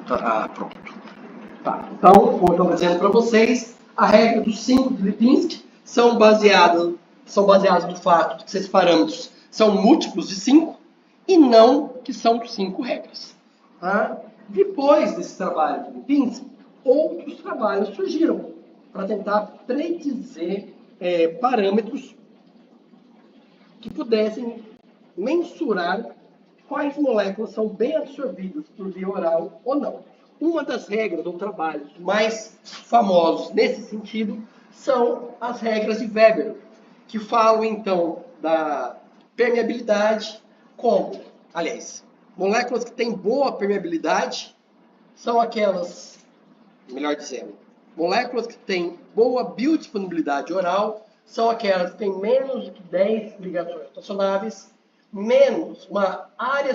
Pronto. Tá. Então, como eu estou dizendo para vocês, a regra dos 5 de Lipinski são baseadas no fato de que esses parâmetros são múltiplos de 5 e não que são 5 regras. Tá? Depois desse trabalho de Lipinski, outros trabalhos surgiram para tentar predizer parâmetros que pudessem mensurar quais moléculas são bem absorvidas por via oral ou não. Uma das regras ou trabalhos mais famosos nesse sentido são as regras de Weber, que falam então da permeabilidade como, aliás, moléculas que têm boa permeabilidade são aquelas, melhor dizendo, moléculas que têm boa biodisponibilidade oral são aquelas que têm menos de 10 ligações rotacionáveis, menos uma área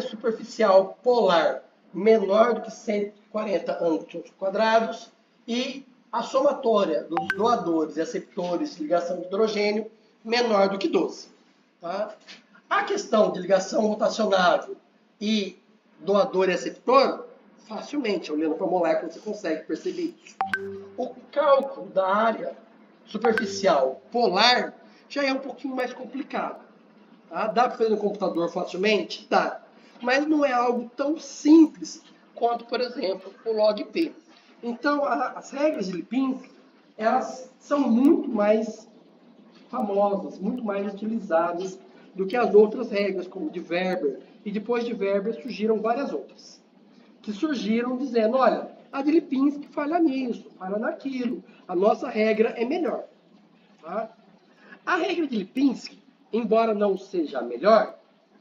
superficial polar menor do que 140 angstrom quadrados e a somatória dos doadores e aceptores de ligação de hidrogênio menor do que 12. Tá? A questão de ligação rotacionável e doador e aceptor, facilmente, olhando para a molécula, você consegue perceber isso. O cálculo da área superficial polar já é um pouquinho mais complicado. Tá? Dá para fazer no computador facilmente? Dá. Mas não é algo tão simples quanto, por exemplo, o log-P. Então, as regras de Lipinski, elas são muito mais famosas, muito mais utilizadas do que as outras regras, como de Weber. E depois de Weber surgiram várias outras, que surgiram dizendo, olha, a de Lipinski falha nisso, falha naquilo, a nossa regra é melhor. Tá? A regra de Lipinski, embora não seja a melhor,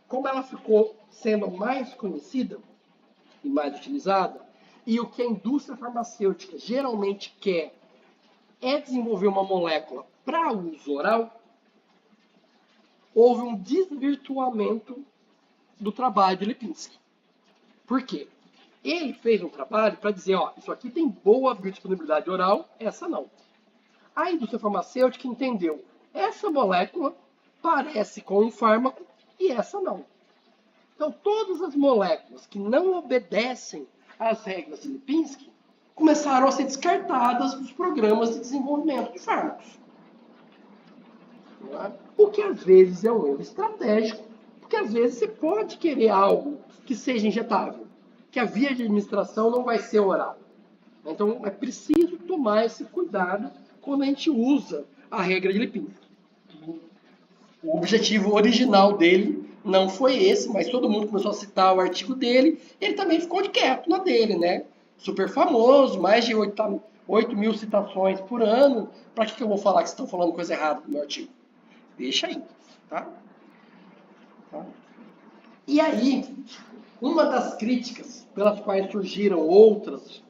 como ela ficou sendo mais conhecida e mais utilizada, e o que a indústria farmacêutica geralmente quer é desenvolver uma molécula para uso oral, houve um desvirtuamento do trabalho de Lipinski. Por quê? Ele fez um trabalho para dizer, ó, isso aqui tem boa biodisponibilidade oral, essa não. A indústria farmacêutica entendeu, essa molécula parece com um fármaco e essa não. Então, todas as moléculas que não obedecem às regras de Lipinski começaram a ser descartadas dos programas de desenvolvimento de fármacos. O que às vezes é um erro estratégico, porque às vezes você pode querer algo que seja injetável, que a via de administração não vai ser oral. Então, é preciso tomar esse cuidado quando a gente usa a regra de Lipinski. O objetivo original dele não foi esse, mas todo mundo começou a citar o artigo dele, ele também ficou de quieto na dele, né? Super famoso, mais de 8 mil citações por ano. Para que eu vou falar que vocês estão falando coisa errada no meu artigo? Deixa aí, tá? E aí, uma das críticas pelas quais surgiram outras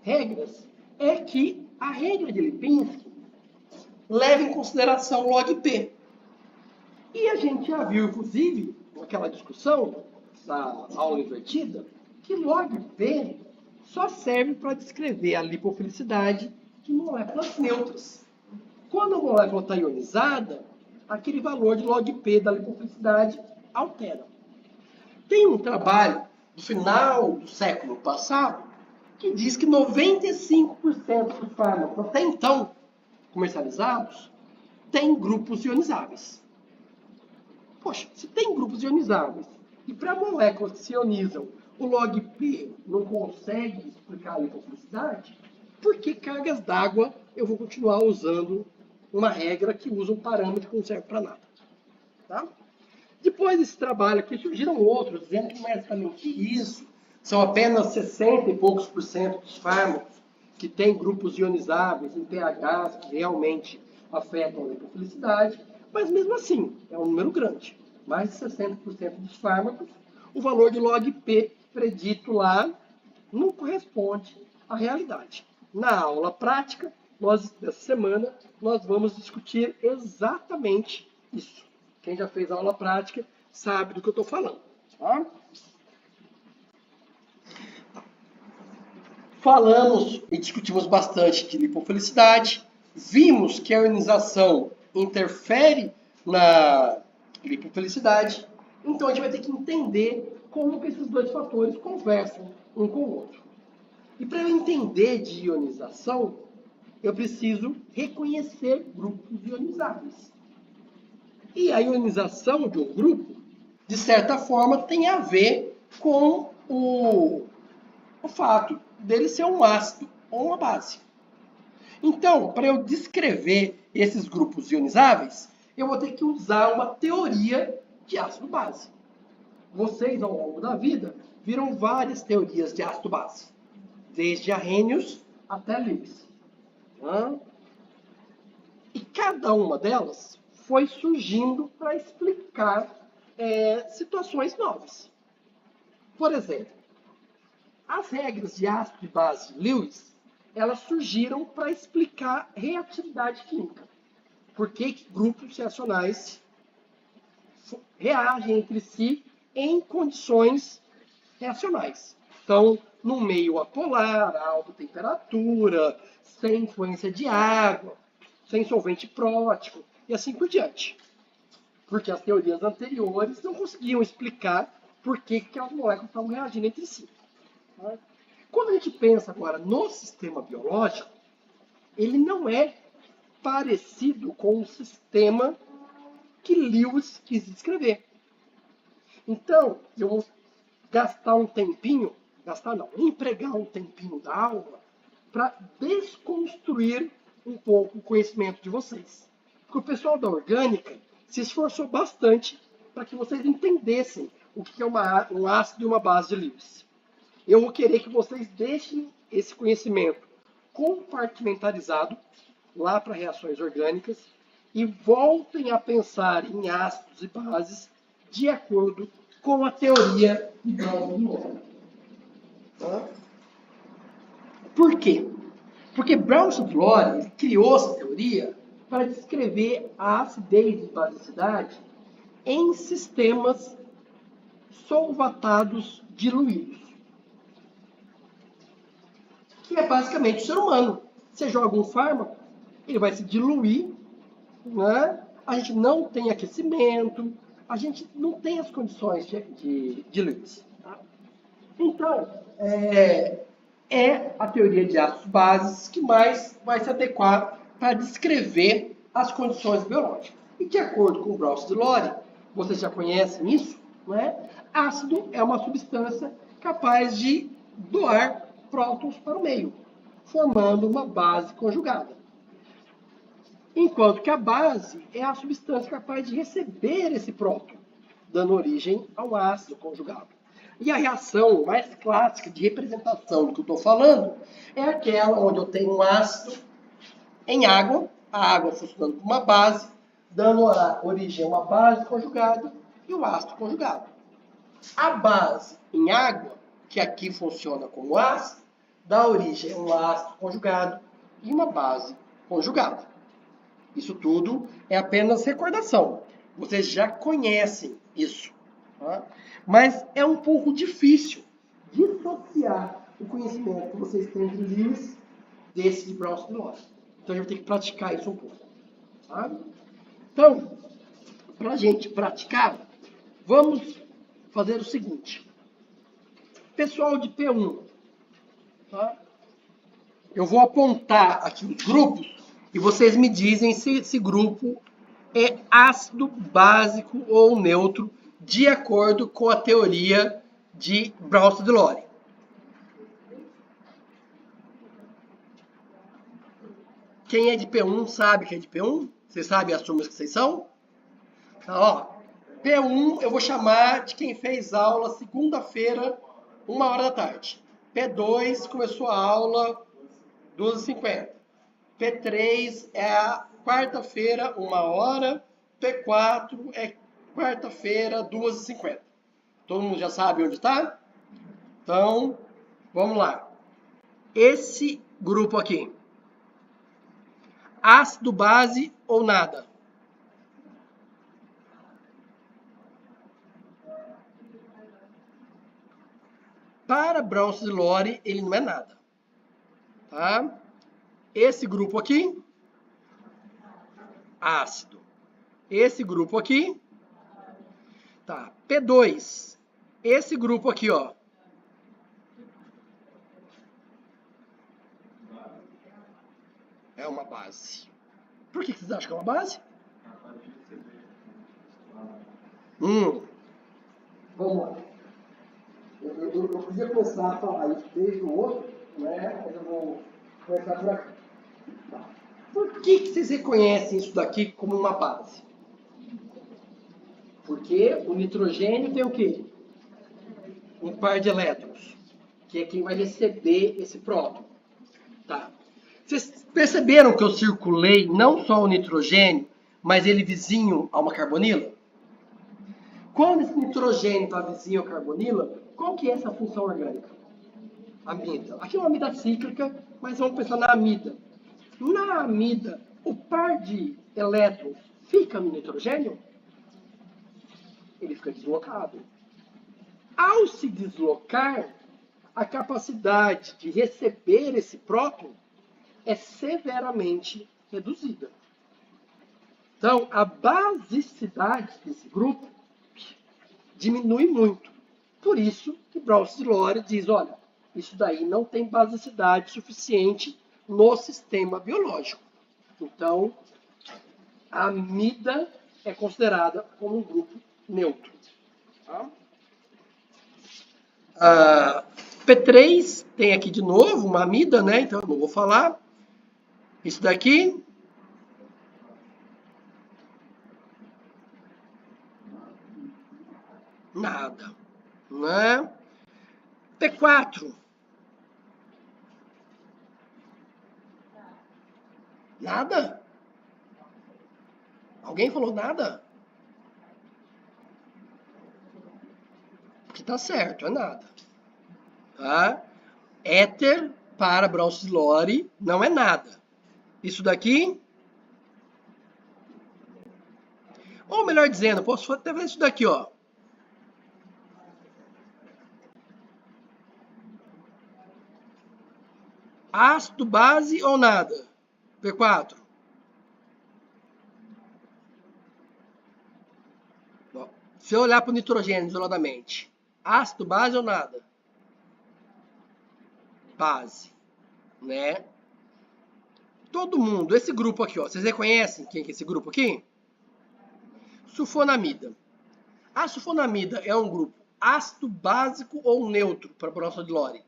regras é que a regra de Lipinski leva em consideração o log-P. E a gente já viu, inclusive, naquela discussão da aula invertida, que log-P só serve para descrever a lipofilicidade de moléculas neutras. Quando a molécula está ionizada, aquele valor de log-P da lipofilicidade altera. Tem um trabalho do final do século passado que diz que 95% dos fármacos até então comercializados têm grupos ionizáveis. Poxa, se tem grupos ionizáveis e para moléculas que se ionizam o log-P não consegue explicar a lipofilicidade, por que cargas d'água eu vou continuar usando uma regra que usa um parâmetro que não serve para nada? Tá? Depois desse trabalho aqui, surgiram outros, dizendo que não é exatamente isso. São apenas 60 e poucos por cento dos fármacos que têm grupos ionizáveis em pHs que realmente afetam a lipofilicidade, mas mesmo assim, é um número grande. Mais de 60% dos fármacos, o valor de log-P predito lá não corresponde à realidade. Na aula prática, dessa semana, nós vamos discutir exatamente isso. Quem já fez a aula prática sabe do que eu estou falando. Tá? Falamos e discutimos bastante de lipofilicidade. Vimos que a ionização interfere na lipofilicidade. Então, a gente vai ter que entender como que esses dois fatores conversam um com o outro. E para eu entender de ionização, eu preciso reconhecer grupos ionizáveis. E a ionização de um grupo, de certa forma, tem a ver com o fato dele ser um ácido ou uma base. Então, para eu descrever esses grupos ionizáveis, eu vou ter que usar uma teoria de ácido-base. Vocês, ao longo da vida, viram várias teorias de ácido-base, desde Arrhenius até Lewis. E cada uma delas foi surgindo para explicar situações novas. Por exemplo, as regras de ácido e base de Lewis, elas surgiram para explicar reatividade química. Por que grupos reacionais reagem entre si em condições reacionais. Então, no meio apolar, a alta temperatura, sem influência de água, sem solvente prótico, e assim por diante. Porque as teorias anteriores não conseguiam explicar por que as moléculas estavam reagindo entre si. Quando a gente pensa agora no sistema biológico, ele não é parecido com o sistema que Lewis quis descrever. Então, eu vou gastar um tempinho, empregar um tempinho da aula para desconstruir um pouco o conhecimento de vocês. Porque o pessoal da orgânica se esforçou bastante para que vocês entendessem o que é um ácido e uma base de Lewis. Eu vou querer que vocês deixem esse conhecimento compartimentalizado lá para reações orgânicas e voltem a pensar em ácidos e bases de acordo com a teoria de Brown-Forman. Por quê? Porque Brown-Forman criou essa teoria para descrever a acidez e basicidade em sistemas solvatados diluídos. Que é basicamente o ser humano. Você joga um fármaco, ele vai se diluir, né? A gente não tem aquecimento, a gente não tem as condições de Lewis. Tá? Então, é a teoria de ácidos bases que mais vai se adequar para descrever as condições biológicas. E de acordo com o Brown-Forman, vocês já conhecem isso, né? Ácido é uma substância capaz de doar prótons para o meio, formando uma base conjugada. Enquanto que a base é a substância capaz de receber esse próton, dando origem ao ácido conjugado. E a reação mais clássica de representação do que eu estou falando é aquela onde eu tenho um ácido em água, a água funcionando como uma base, dando origem a uma base conjugada e o ácido conjugado. A base em água, que aqui funciona como ácido, dá origem a um ácido conjugado e uma base conjugada. Isso tudo é apenas recordação. Vocês já conhecem isso. Tá? Mas é um pouco difícil dissociar o conhecimento que vocês têm de Lewis desse de Brown-Forman. Então, a gente vai ter que praticar isso um pouco. Tá? Então, para a gente praticar, vamos fazer o seguinte. Pessoal de P1, tá? Eu vou apontar aqui os grupos e vocês me dizem se esse grupo é ácido, básico ou neutro, de acordo com a teoria de Brown-Forman. Quem é de P1 sabe que é de P1? Vocês sabem as turmas que vocês são? Então, ó, P1 eu vou chamar de quem fez aula segunda-feira, 1h da tarde. P2 começou a aula 2h50. P3 é a quarta-feira, 1h. P4 é quarta-feira, 2h50. Todo mundo já sabe onde está? Então, vamos lá. Esse grupo aqui. Ácido, base ou nada? Para Brown-Forman, ele não é nada. Tá? Esse grupo aqui, ácido. Esse grupo aqui, tá. P2 esse grupo aqui, ó. É uma base. Por que vocês acham que é uma base? Vamos lá. Eu podia começar a falar isso desde o outro, né? Mas eu vou começar por aqui. Por que vocês reconhecem isso daqui como uma base? Porque o nitrogênio tem o quê? Um par de elétrons, que é quem vai receber esse próton. Tá. Vocês perceberam que eu circulei não só o nitrogênio, mas ele vizinho a uma carbonila? Quando esse nitrogênio está vizinho à carbonila, qual que é essa função orgânica? Amida. Aqui é uma amida cíclica, mas vamos pensar na amida. Na amida, o par de elétrons fica no nitrogênio? Ele fica deslocado. Ao se deslocar, a capacidade de receber esse próton é severamente reduzida. Então, a basicidade desse grupo diminui muito. Por isso que Browse e Lore diz, olha, isso daí não tem basicidade suficiente no sistema biológico. Então, a amida é considerada como um grupo neutro. Tá? P3 tem aqui de novo uma amida, né? Então eu não vou falar. Isso daqui. Nada. Né? P4. Nada? Alguém falou nada? Porque tá certo, é nada. Tá? Éter para Browse Lore não é nada. Isso daqui. Ou melhor dizendo, posso até ver isso daqui, ó. Ácido, base ou nada? P4. Bom, se eu olhar para o nitrogênio isoladamente, ácido, base ou nada? Base, né? Todo mundo, esse grupo aqui, ó, vocês reconhecem quem é esse grupo aqui? Sulfonamida. A sulfonamida é um grupo ácido, básico ou neutro para Browse Lore?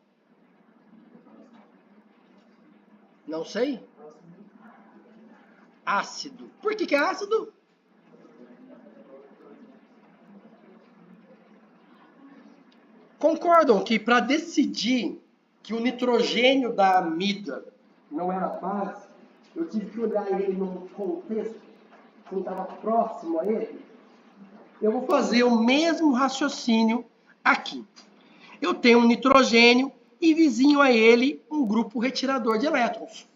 Não sei. Ácido. Por que é ácido? Concordam que para decidir que o nitrogênio da amida não era base, eu tive que olhar ele num contexto que estava próximo a ele? Eu vou fazer o mesmo raciocínio aqui. Eu tenho um nitrogênio e vizinho a ele um grupo retirador de elétrons,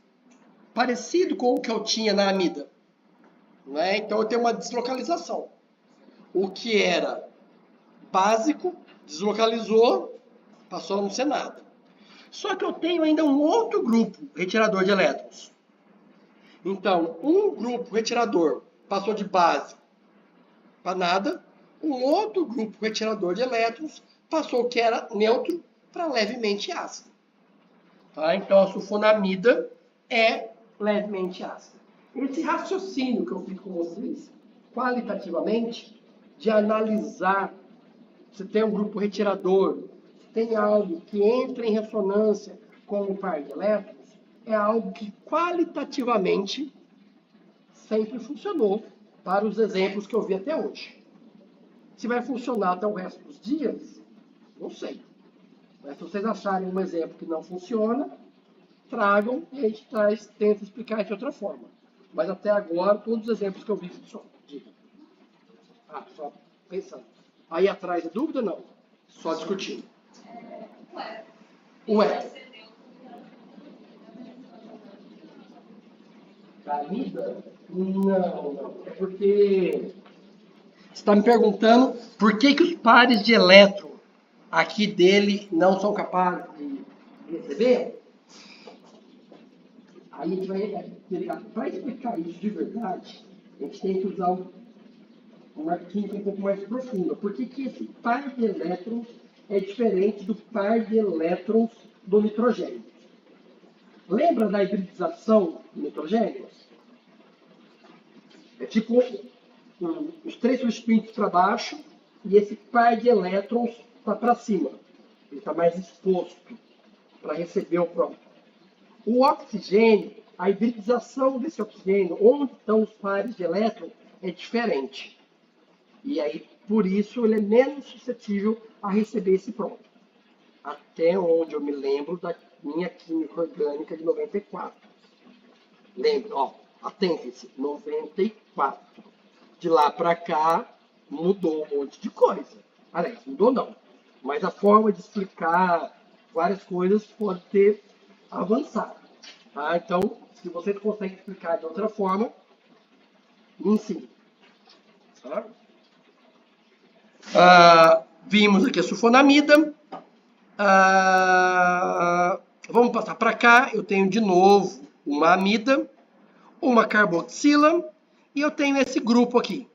parecido com o que eu tinha na amida. Né? Então eu tenho uma deslocalização. O que era básico deslocalizou, passou a não ser nada. Só que eu tenho ainda um outro grupo retirador de elétrons. Então, um grupo retirador passou de básico para nada, um outro grupo retirador de elétrons passou o que era neutro para levemente ácido. Tá? Então, a sulfonamida é levemente ácida. Esse raciocínio que eu fiz com vocês, qualitativamente, de analisar se tem um grupo retirador, se tem algo que entra em ressonância com o par de elétrons, é algo que qualitativamente sempre funcionou para os exemplos que eu vi até hoje. Se vai funcionar até o resto dos dias, não sei. Mas se vocês acharem um exemplo que não funciona, tragam e a gente tenta explicar de outra forma. Mas até agora, todos os exemplos que eu vi funcionam. Diga. Só pensando. Aí atrás é dúvida? Não. Só discutindo. Ué. Camida? Não. É porque você está me perguntando por que os pares de elétron aqui dele não são capazes de receber? Aí a gente vai, para explicar isso de verdade, a gente tem que usar uma química um pouco mais profunda. Por que que esse par de elétrons é diferente do par de elétrons do nitrogênio? Lembra da hibridização do nitrogênio? É tipo os três substituintes para baixo e esse par de elétrons está para cima. Ele está mais exposto para receber o próton. O oxigênio, a hibridização desse oxigênio, onde estão os pares de elétrons, é diferente. E aí, por isso, ele é menos suscetível a receber esse próton. Até onde eu me lembro da minha química orgânica de 94. Lembra, ó, atentem-se, 94. De lá para cá, mudou um monte de coisa. Aliás, mudou não. Mas a forma de explicar várias coisas pode ter avançado. Tá? Então, se você consegue explicar de outra forma, me ensine. Tá? Vimos aqui a sulfonamida. Vamos passar para cá. Eu tenho de novo uma amida, uma carboxila e eu tenho esse grupo aqui.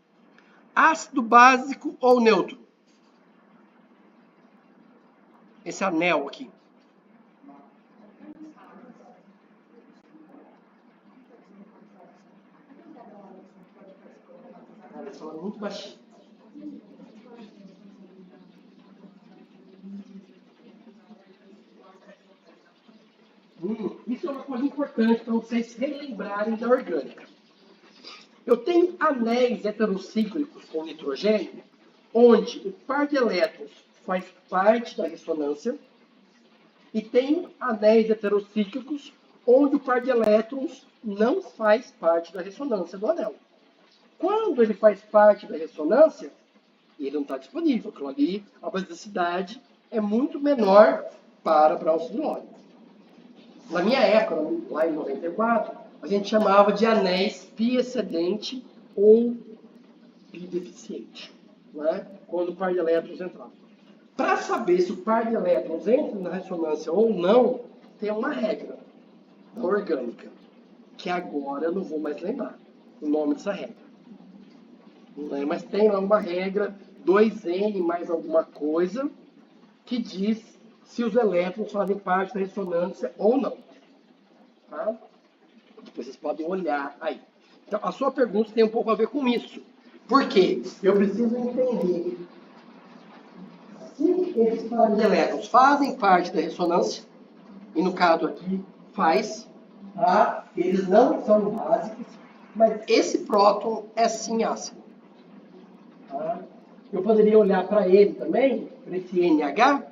Ácido básico ou neutro? Esse anel aqui. Cara, fala muito baixinho. Isso é uma coisa importante para vocês relembrarem da orgânica. Eu tenho anéis heterocíclicos com nitrogênio, onde o par de elétrons faz parte da ressonância, e tenho anéis heterocíclicos, onde o par de elétrons não faz parte da ressonância do anel. Quando ele faz parte da ressonância, ele não está disponível. Aquilo ali, a basicidade é muito menor para Brown-Sidney. Na minha época, lá em 94, a gente chamava de anéis pi excedente ou pi deficiente, né? Quando o par de elétrons entrava. Para saber se o par de elétrons entra na ressonância ou não, tem uma regra da orgânica, que agora eu não vou mais lembrar o nome dessa regra. Mas tem lá uma regra, 2N mais alguma coisa, que diz se os elétrons fazem parte da ressonância ou não. Tá? Depois vocês podem olhar aí. Então, a sua pergunta tem um pouco a ver com isso. Por quê? Eu preciso entender se esses pares de elétrons fazem parte da ressonância, e no caso aqui faz, tá? Eles não são básicos, mas esse próton é sim ácido. Tá? Eu poderia olhar para ele também, para esse NH,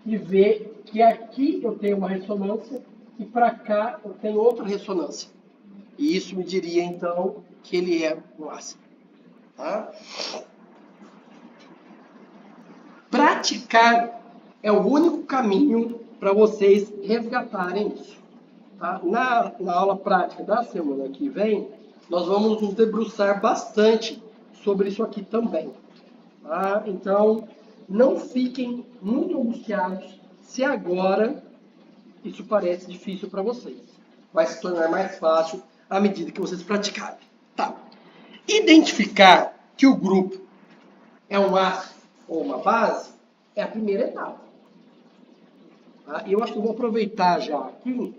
e ver que aqui eu tenho uma ressonância e para cá eu tenho outra ressonância. E isso me diria, então, que ele é um ácido. Tá? Praticar é o único caminho para vocês resgatarem isso. Tá? Na aula prática da semana que vem, nós vamos nos debruçar bastante sobre isso aqui também. Tá? Então, não fiquem muito angustiados se agora isso parece difícil para vocês. Vai se tornar mais fácil à medida que vocês praticarem. Tá. Identificar que o grupo é um ácido ou uma base é a primeira etapa. Tá? E eu acho que eu vou aproveitar já aqui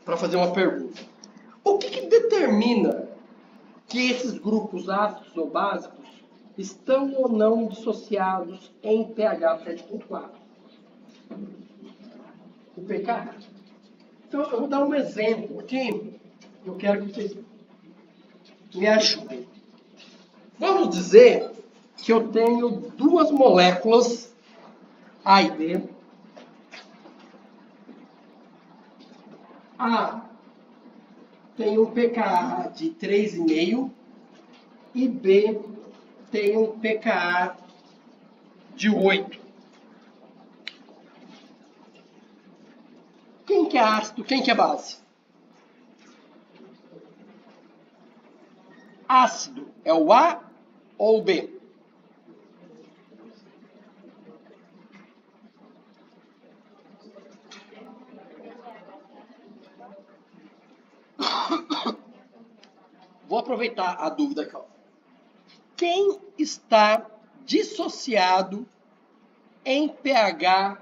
para fazer uma pergunta. O que determina que esses grupos ácidos ou básicos estão ou não dissociados em pH 7.4? O pK? Então, eu vou dar um exemplo aqui. Eu quero que vocês me ajudem. Vamos dizer que eu tenho duas moléculas A e B. A tem um pKa de 3,5 e B tem um pKa de 8. Quem que é ácido? Quem que é base? Ácido é o A ou o B? Vou aproveitar a dúvida aqui. Quem está dissociado em pH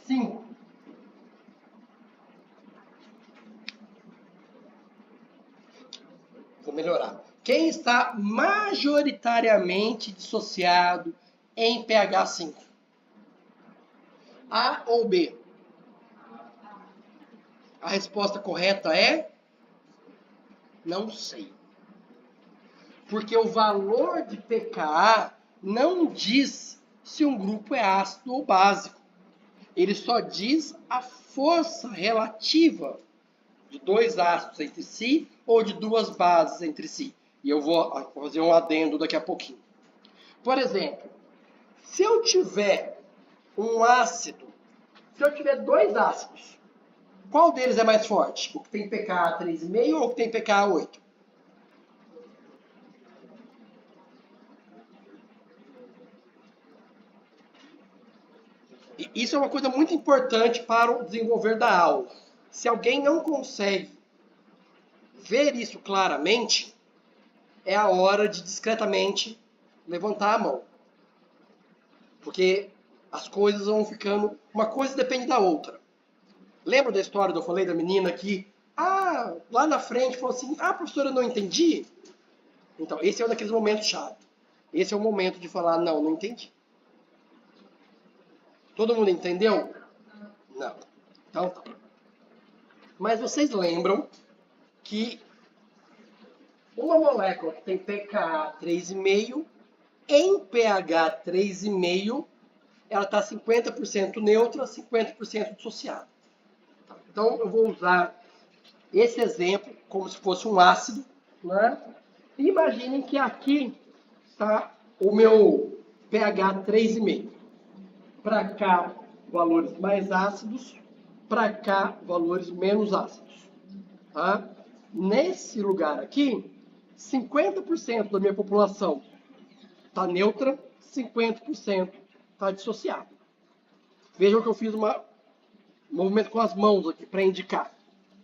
5? Vou melhorar. Quem está majoritariamente dissociado em pH 5? A ou B? A resposta correta é não sei. Porque o valor de pKa não diz se um grupo é ácido ou básico. Ele só diz a força relativa de dois ácidos entre si ou de duas bases entre si. E eu vou fazer um adendo daqui a pouquinho. Por exemplo, se eu tiver um ácido, se eu tiver dois ácidos, qual deles é mais forte? O que tem pKa 3,5 ou o que tem pKa 8? E isso é uma coisa muito importante para o desenvolver da aula. Se alguém não consegue ver isso claramente, é a hora de discretamente levantar a mão. Porque as coisas vão ficando... Uma coisa depende da outra. Lembra da história que eu falei da menina que... lá na frente falou assim... professora, eu não entendi. Então, esse é um daqueles momentos chave. Esse é o momento de falar, não entendi. Todo mundo entendeu? Não. Então tá. Mas vocês lembram que uma molécula que tem pKa 3,5, em pH 3,5, ela está 50% neutra, 50% dissociada. Então, eu vou usar esse exemplo como se fosse um ácido, né? E imaginem que aqui está o meu pH 3,5. Para cá, valores mais ácidos, para cá, valores menos ácidos. Tá? Nesse lugar aqui, 50% da minha população está neutra, 50% está dissociada. Vejam que eu fiz um movimento com as mãos aqui para indicar.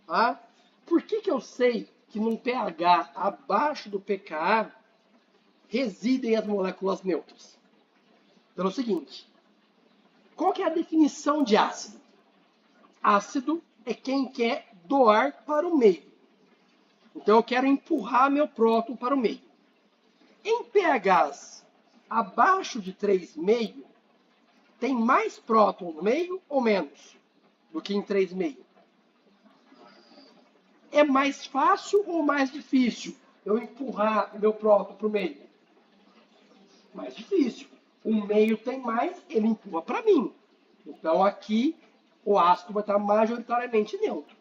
Tá? Por que eu sei que num pH abaixo do pKa residem as moléculas neutras? Pelo seguinte, qual que é a definição de ácido? Ácido é quem quer doar para o meio. Então eu quero empurrar meu próton para o meio. Em pHs abaixo de 3,5, tem mais próton no meio ou menos do que em 3,5? É mais fácil ou mais difícil eu empurrar meu próton para o meio? Mais difícil. O meio tem mais, ele empurra para mim. Então aqui o ácido vai estar majoritariamente neutro.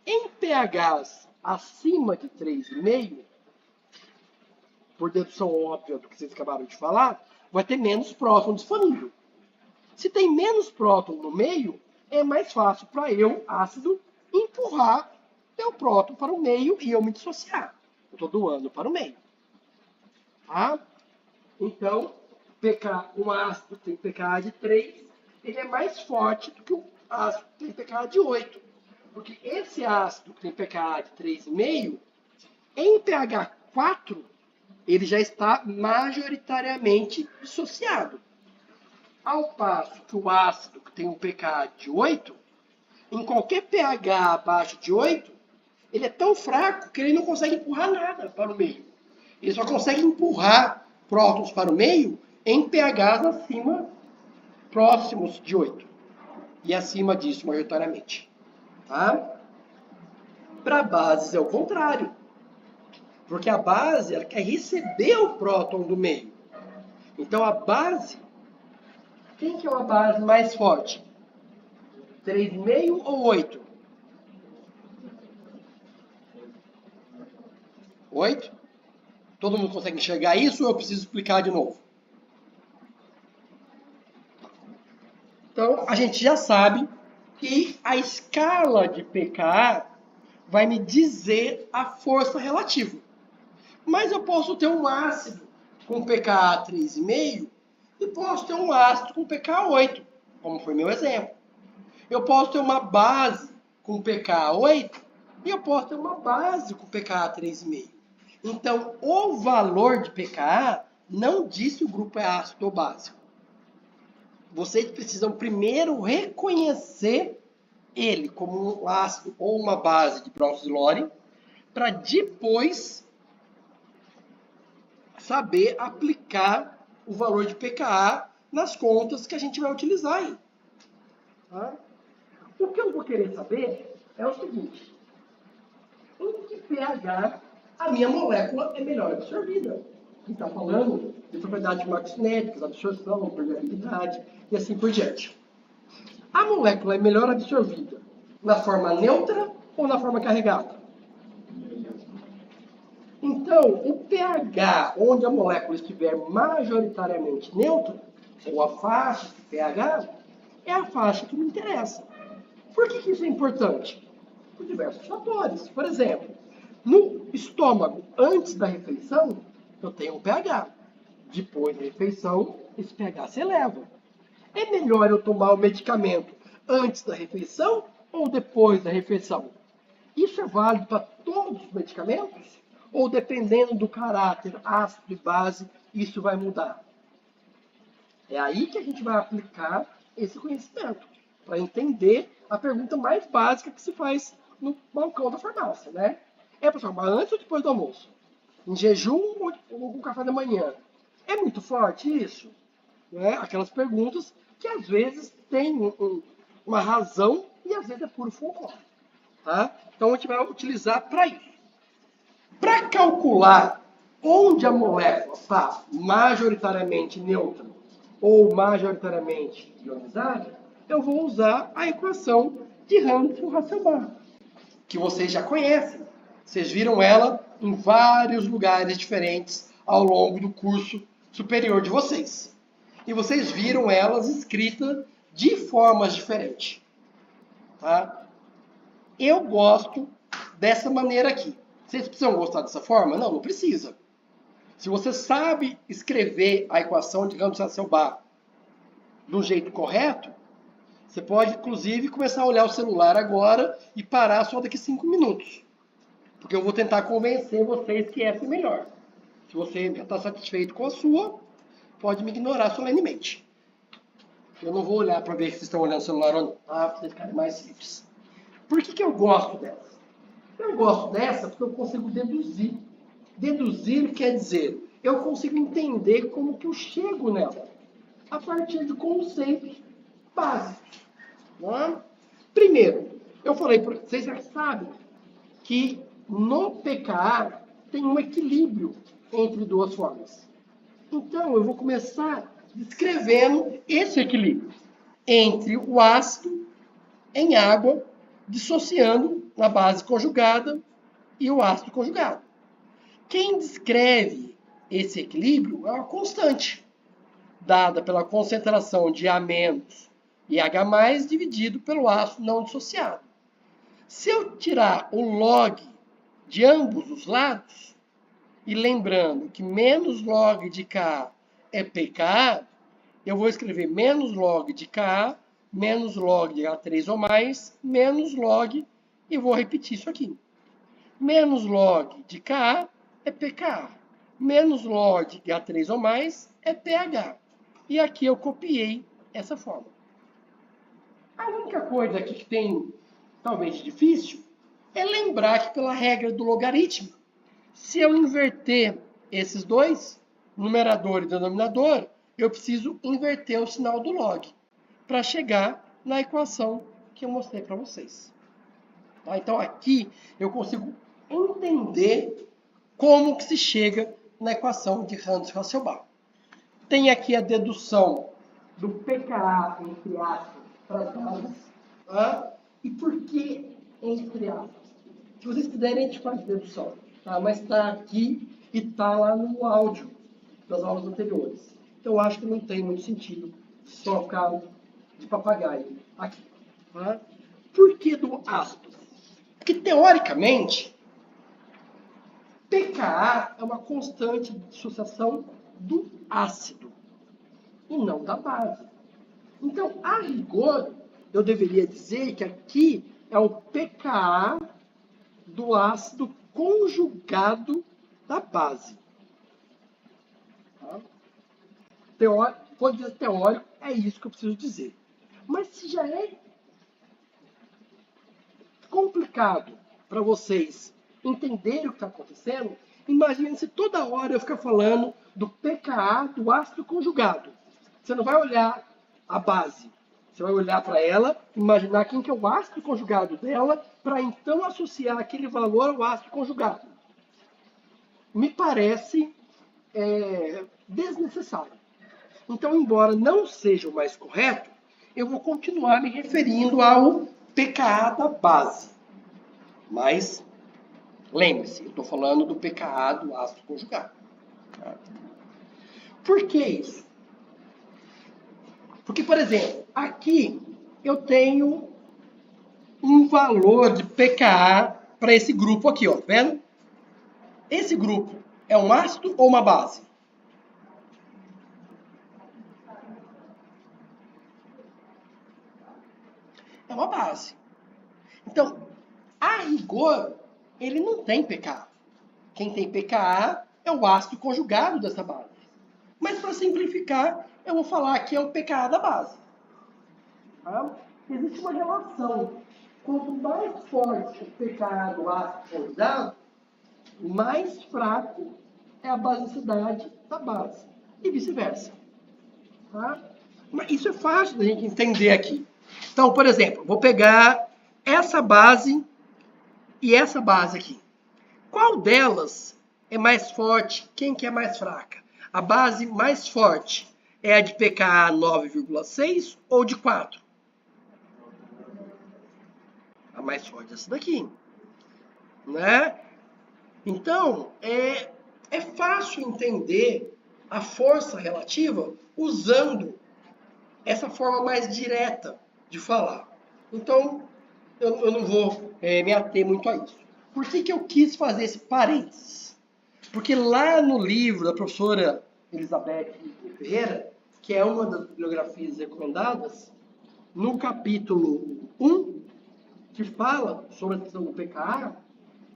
Em pHs acima de 3,5, por dedução óbvia do que vocês acabaram de falar, vai ter menos próton disponível. Se tem menos próton no meio, é mais fácil para eu, ácido, empurrar meu próton para o meio e eu me dissociar. Eu estou doando para o meio. Tá? Então, um ácido que tem pKa de 3, ele é mais forte do que o ácido que tem pKa de 8. Porque esse ácido que tem pKa de 3,5, em pH 4, ele já está majoritariamente dissociado. Ao passo que o ácido que tem um pKa de 8, em qualquer pH abaixo de 8, ele é tão fraco que ele não consegue empurrar nada para o meio. Ele só consegue empurrar prótons para o meio em pHs acima, próximos de 8. E acima disso, majoritariamente. Tá? Para bases é o contrário. Porque a base ela quer receber o próton do meio. Então a base, quem que é uma base mais forte? 3,5 ou 8? 8? Todo mundo consegue enxergar isso ou eu preciso explicar de novo? Então a gente já sabe que a escala de pKa vai me dizer a força relativa. Mas eu posso ter um ácido com pKa 3,5 e posso ter um ácido com pKa 8, como foi meu exemplo. Eu posso ter uma base com pKa 8 e eu posso ter uma base com pKa 3,5. Então, o valor de pKa não diz se o grupo é ácido ou básico. Vocês precisam primeiro reconhecer ele como um ácido ou uma base de Bronx-Lore, para depois saber aplicar o valor de pKa nas contas que a gente vai utilizar aí. Tá? O que eu vou querer saber é o seguinte: em que pH a minha molécula é melhor absorvida? A gente está falando de propriedades magnéticas, absorção, permeabilidade e assim por diante. A molécula é melhor absorvida na forma neutra ou na forma carregada? Então, o pH onde a molécula estiver majoritariamente neutra, ou a faixa de pH, é a faixa que me interessa. Por que isso é importante? Por diversos fatores. Por exemplo, no estômago, antes da refeição, eu tenho um pH. Depois da refeição, esse pH se eleva. É melhor eu tomar o medicamento antes da refeição ou depois da refeição? Isso é válido para todos os medicamentos? Ou dependendo do caráter ácido e base, isso vai mudar? É aí que a gente vai aplicar esse conhecimento, para entender a pergunta mais básica que se faz no balcão da farmácia, né? É para tomar antes ou depois do almoço? Em jejum ou com café da manhã? É muito forte isso? Né? Aquelas perguntas que às vezes têm uma razão e às vezes é puro folclore. Tá? Então a gente vai utilizar para isso. Para calcular onde a molécula está majoritariamente neutra ou majoritariamente ionizada, eu vou usar a equação de Ramsay-Hasselbalch, que vocês já conhecem. Vocês viram ela em vários lugares diferentes ao longo do curso superior de vocês. E vocês viram elas escritas de formas diferentes. Tá? Eu gosto dessa maneira aqui. Vocês precisam gostar dessa forma? Não, não precisa. Se você sabe escrever a equação de Ramsay-Hasselbalch do jeito correto, você pode, inclusive, começar a olhar o celular agora e parar só daqui 5 minutos. Porque eu vou tentar convencer vocês que essa é melhor. Se você já está satisfeito com a sua, pode me ignorar solenemente. Eu não vou olhar para ver se vocês estão olhando o celular ou não, tá? Para vocês ficarem mais simples. Por que eu gosto dessa? Eu gosto dessa porque eu consigo deduzir. Deduzir quer dizer, eu consigo entender como que eu chego nela, a partir de conceitos básicos. Não é? Primeiro, eu falei, vocês já sabem que no pKa tem um equilíbrio entre duas formas. Então, eu vou começar descrevendo esse equilíbrio entre o ácido em água, dissociando na base conjugada e o ácido conjugado. Quem descreve esse equilíbrio é uma constante, dada pela concentração de A- e H+, dividido pelo ácido não dissociado. Se eu tirar o log de ambos os lados, e lembrando que menos log de Ka é pKa, eu vou escrever menos log de Ka, menos log de H3 ou mais, menos log, e vou repetir isso aqui. Menos log de Ka é pKa, menos log de H3 ou mais é pH. E aqui eu copiei essa fórmula. A única coisa aqui que tem, talvez, de difícil, é lembrar que pela regra do logaritmo, se eu inverter esses dois, numerador e denominador, eu preciso inverter o sinal do log para chegar na equação que eu mostrei para vocês. Tá? Então aqui eu consigo entender como que se chega na equação de Ramsay-Hasselbalch. Tem aqui a dedução do pKa entre aspas para as bases. Tá? E por que entre aspas? Se vocês quiserem, a gente faz dedução. Tá? Mas está aqui e está lá no áudio das aulas anteriores. Então, eu acho que não tem muito sentido só ficar de papagaio aqui. Tá? Por que do ácido? Porque, teoricamente, pKa é uma constante de dissociação do ácido e não da base. Então, a rigor, eu deveria dizer que aqui é o pKa do ácido conjugado da base. Tá? Pode dizer teórico, é isso que eu preciso dizer. Mas se já é complicado para vocês entenderem o que está acontecendo, imagine se toda hora eu ficar falando do pKa do ácido conjugado. Você não vai olhar a base. Você vai olhar para ela, imaginar quem que é o ácido conjugado dela, para então associar aquele valor ao ácido conjugado. Me parece desnecessário. Então, embora não seja o mais correto, eu vou continuar me referindo ao pKa da base. Mas, lembre-se, eu estou falando do pKa do ácido conjugado. Tá? Por que isso? Porque, por exemplo, aqui eu tenho um valor de pKa para esse grupo aqui, ó, tá vendo? Esse grupo é um ácido ou uma base? É uma base. Então, a rigor, ele não tem pKa. Quem tem pKa é o ácido conjugado dessa base. Mas, para simplificar, eu vou falar que é o pKa da base. Tá? Existe uma relação. Quanto mais forte o pKa do ácido conjugado, mais fraco é a basicidade da base. E vice-versa. Tá? Mas isso é fácil da gente entender aqui. Então, por exemplo, vou pegar essa base e essa base aqui. Qual delas é mais forte? Quem que é mais fraca? A base mais forte é a de pKa 9,6 ou de 4? A mais forte é essa daqui. Né? Então, é fácil entender a força relativa usando essa forma mais direta de falar. Então, eu não vou me ater muito a isso. Por que eu quis fazer esse parênteses? Porque lá no livro da professora Elizabeth Ferreira, que é uma das bibliografias recomendadas, no capítulo 1, que fala sobre a questão do pKa,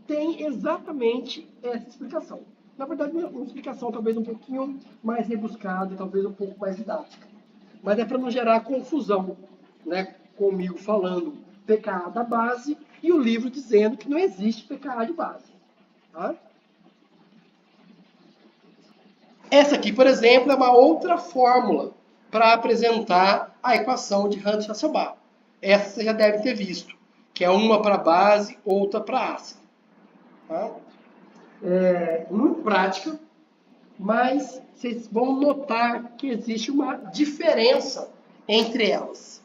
tem exatamente essa explicação. Na verdade, uma explicação talvez um pouquinho mais rebuscada, talvez um pouco mais didática. Mas é para não gerar confusão, né? Comigo falando pKa da base e o livro dizendo que não existe pKa de base. Tá? Essa aqui, por exemplo, é uma outra fórmula para apresentar a equação de Hunt-Hasselbalch. Essa você já deve ter visto, que é uma para base, outra para ácido. Tá? É muito prática, mas vocês vão notar que existe uma diferença entre elas.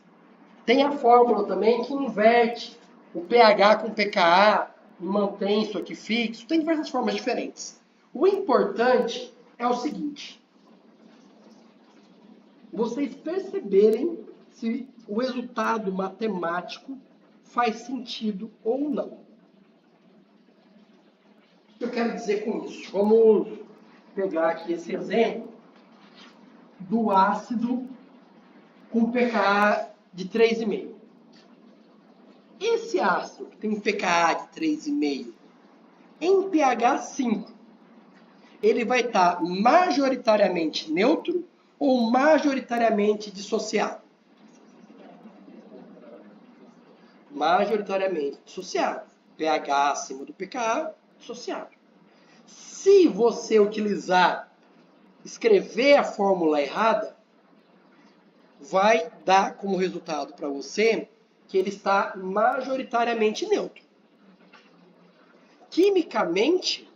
Tem a fórmula também que inverte o pH com pKa e mantém isso aqui fixo. Tem diversas formas diferentes. O importante é o seguinte: vocês perceberem se o resultado matemático faz sentido ou não. O que eu quero dizer com isso? Vamos pegar aqui esse exemplo do ácido com pKa de 3,5. Esse ácido que tem pKa de 3,5 em pH 5, ele vai estar majoritariamente neutro ou majoritariamente dissociado? Majoritariamente dissociado. pH acima do pKa, dissociado. Se você escrever a fórmula errada, vai dar como resultado para você que ele está majoritariamente neutro. Quimicamente,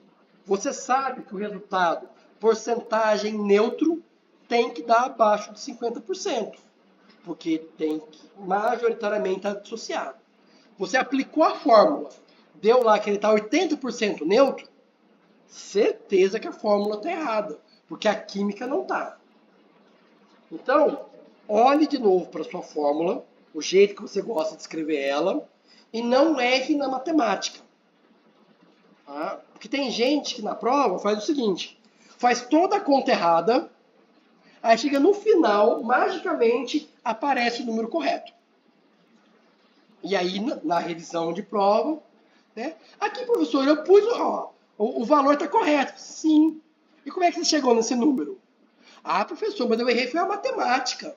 você sabe que o resultado, porcentagem neutro, tem que dar abaixo de 50%, porque tem que majoritariamente estar dissociado. Você aplicou a fórmula, deu lá que ele está 80% neutro, certeza que a fórmula está errada, porque a química não está. Então, olhe de novo para a sua fórmula, o jeito que você gosta de escrever ela, e não erre na matemática. Tá? Porque tem gente que na prova faz o seguinte, faz toda a conta errada, aí chega no final, magicamente, aparece o número correto. E aí, na revisão de prova, né? Aqui, professor, eu pus, O valor está correto. Sim. E como é que você chegou nesse número? Ah, professor, mas eu errei foi a matemática.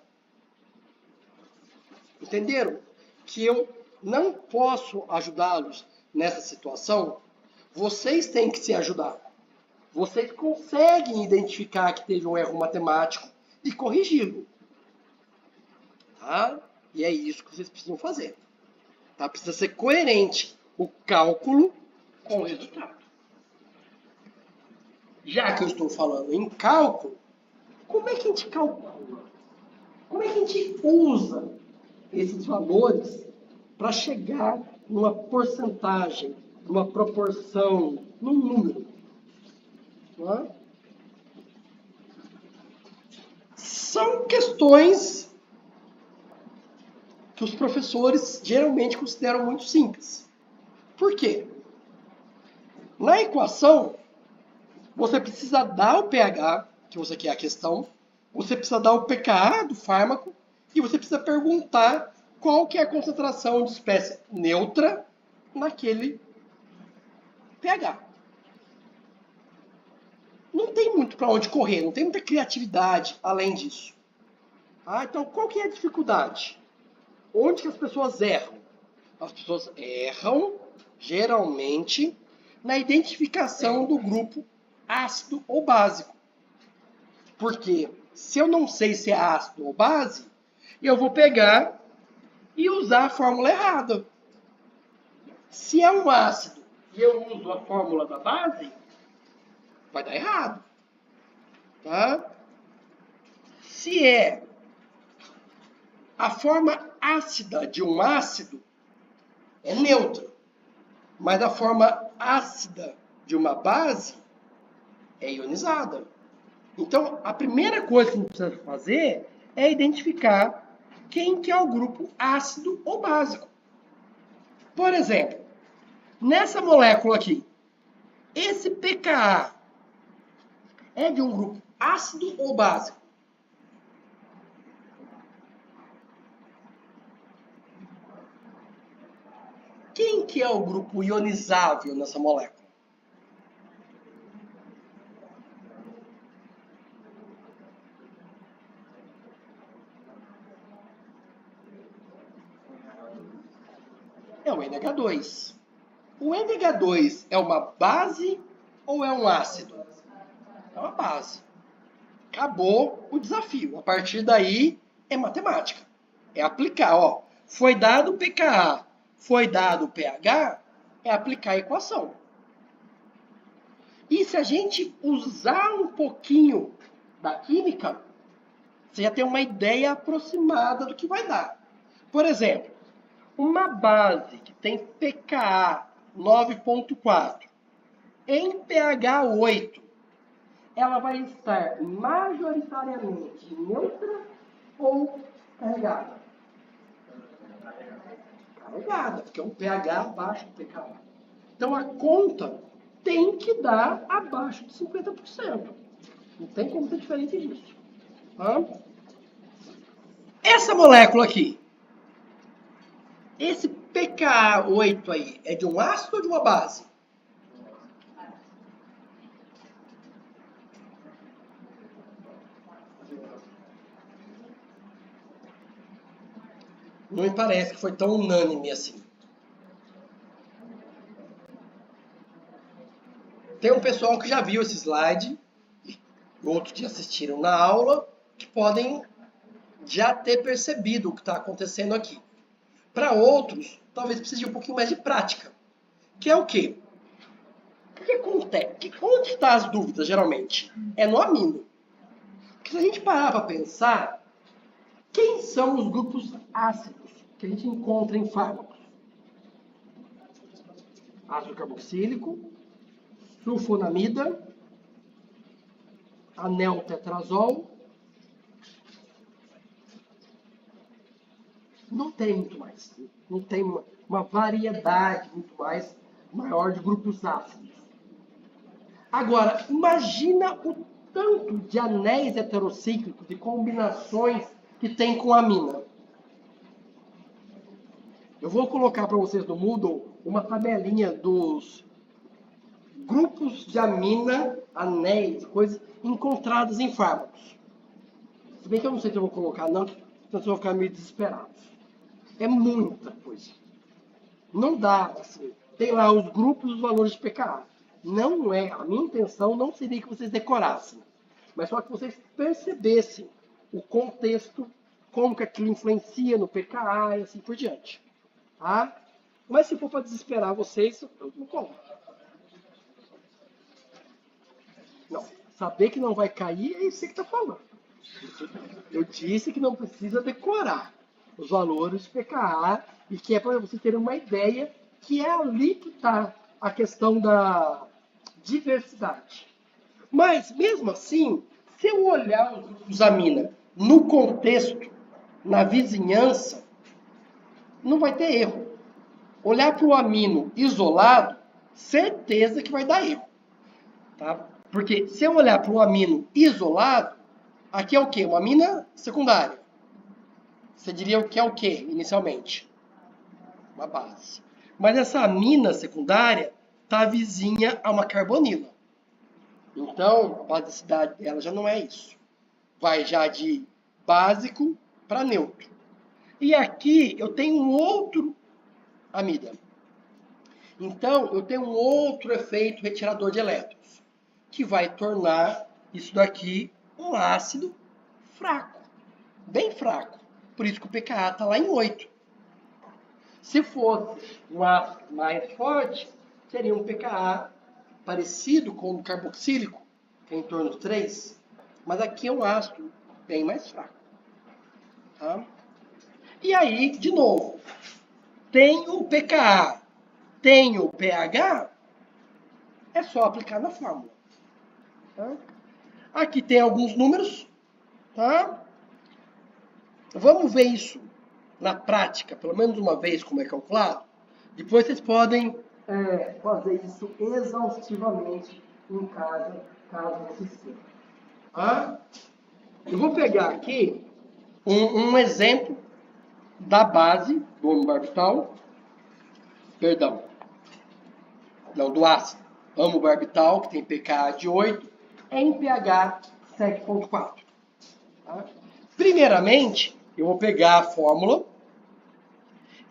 Entenderam? Que eu não posso ajudá-los nessa situação. Vocês têm que se ajudar. Vocês conseguem identificar que teve um erro matemático e corrigi-lo. Tá? E é isso que vocês precisam fazer. Tá? Precisa ser coerente o cálculo com o resultado. Já que eu estou falando em cálculo, como é que a gente calcula? Como é que a gente usa esses valores para chegar numa porcentagem, numa proporção, num número? Não é? São questões que os professores geralmente consideram muito simples. Por quê? Na equação, você precisa dar o pH, que você quer a questão, você precisa dar o pKa do fármaco e você precisa perguntar qual que é a concentração de espécie neutra naquele pH. Não tem muito para onde correr, não tem muita criatividade além disso. Ah, então, qual que é a dificuldade? Onde que as pessoas erram? As pessoas erram, geralmente, na identificação do grupo ácido ou básico. Porque se eu não sei se é ácido ou base, eu vou pegar e usar a fórmula errada. Se é um ácido e eu uso a fórmula da base, vai dar errado. Tá? Se é a forma ácida de um ácido, é neutra. Mas a forma ácida de uma base é ionizada. Então, a primeira coisa que a gente precisa fazer é identificar quem que é o grupo ácido ou básico. Por exemplo, nessa molécula aqui, esse pKa é de um grupo ácido ou básico? Quem que é o grupo ionizável nessa molécula? É o NH2. O NH2 é uma base ou é um ácido? É uma base. Acabou o desafio. A partir daí é matemática. É aplicar, ó. Foi dado o pKa, foi dado o pH, é aplicar a equação. E se a gente usar um pouquinho da química, você já tem uma ideia aproximada do que vai dar. Por exemplo, uma base que tem pKa 9,4 em pH 8, ela vai estar majoritariamente neutra ou carregada? Carregada, porque é um pH abaixo do pKa. Então a conta tem que dar abaixo de 50%. Não tem como ser diferente disso. Tá? Essa molécula aqui, esse pKa 8 aí, é de um ácido ou de uma base? Não me parece que foi tão unânime assim. Tem um pessoal que já viu esse slide, outros que assistiram na aula, que podem já ter percebido o que está acontecendo aqui. Para outros, talvez precise de um pouquinho mais de prática. Que é o quê? O que acontece? Onde estão as dúvidas, geralmente? É no amino. Porque se a gente parar para pensar, quem são os grupos ácidos que a gente encontra em fármacos? Ácido carboxílico, sulfonamida, aneltetrazol. Não tem muito mais. Não tem uma variedade muito mais maior de grupos ácidos. Agora, imagina o tanto de anéis heterocíclicos, de combinações que tem com amina. Eu vou colocar para vocês no Moodle uma tabelinha grupos de amina, anéis, coisas encontradas em fármacos. Se bem que eu não sei se eu vou colocar, não, senão vocês vão ficar meio desesperados. É muita coisa. Não dá, assim. Tem lá os grupos, os valores de pKa. Não é, a minha intenção não seria que vocês decorassem, mas só que vocês percebessem o contexto, como que aquilo influencia no pKa e assim por diante. Tá? Mas se for para desesperar vocês, eu não coloco. Não, saber que não vai cair é isso que está falando. Eu disse que não precisa decorar os valores de pKa e que é para você ter uma ideia que é ali que está a questão da diversidade. Mas, mesmo assim, se eu olhar os grupos amina no contexto, na vizinhança, não vai ter erro. Olhar para o amino isolado, certeza que vai dar erro. Tá? Porque se eu olhar para o amino isolado, aqui é o quê? Uma amina secundária. Você diria que é o quê, inicialmente? Uma base. Mas essa amina secundária está vizinha a uma carbonila. Então, a basicidade dela já não é isso. Vai já de básico para neutro. E aqui eu tenho um outro amida. Então, eu tenho um outro efeito retirador de elétrons, que vai tornar isso daqui um ácido fraco, bem fraco. Por isso que o pKa está lá em 8. Se fosse um ácido mais forte, seria um pKa parecido com o carboxílico, que é em torno de 3. Mas aqui é um ácido bem mais fraco. Tá? E aí, de novo, tem o pKa, tem o pH, é só aplicar na fórmula. Tá? Aqui tem alguns números. Tá? Vamos ver isso na prática, pelo menos uma vez, como é calculado. Depois vocês podem fazer isso exaustivamente em casa, caso vocês queiram. Tá? Eu vou pegar aqui um exemplo da base do homobarbital, perdão, não, do ácido homobarbital, que tem pKa de 8, em pH 7.4. Tá? Primeiramente, eu vou pegar a fórmula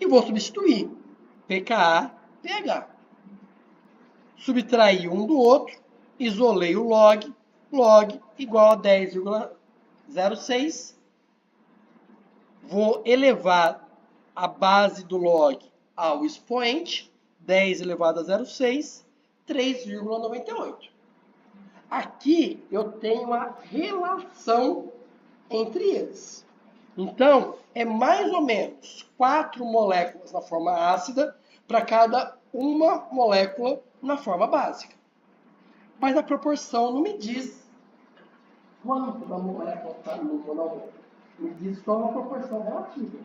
e vou substituir pKa, pH. Subtraí um do outro, isolei o log, log igual a 10,06. Vou elevar a base do log ao expoente, 10 elevado a 0,6, 3,98. Aqui eu tenho a relação entre eles. Então, é mais ou menos 4 moléculas na forma ácida para cada uma molécula na forma básica. Mas a proporção não me diz quanto da molécula está numa na outra. Me diz só uma proporção relativa.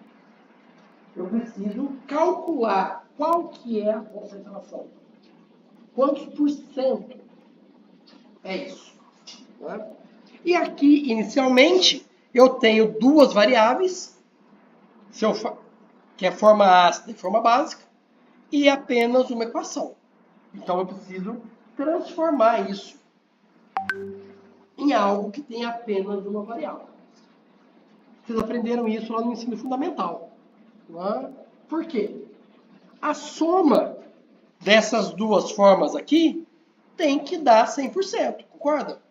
Eu preciso calcular qual que é a concentração. Quantos por cento é isso? Né? E aqui, inicialmente, eu tenho duas variáveis, que é forma ácida e forma básica, e apenas uma equação. Então, eu preciso transformar isso em algo que tem apenas uma variável. Vocês aprenderam isso lá no ensino fundamental. Né? Por quê? A soma dessas duas formas aqui tem que dar 100%, concorda?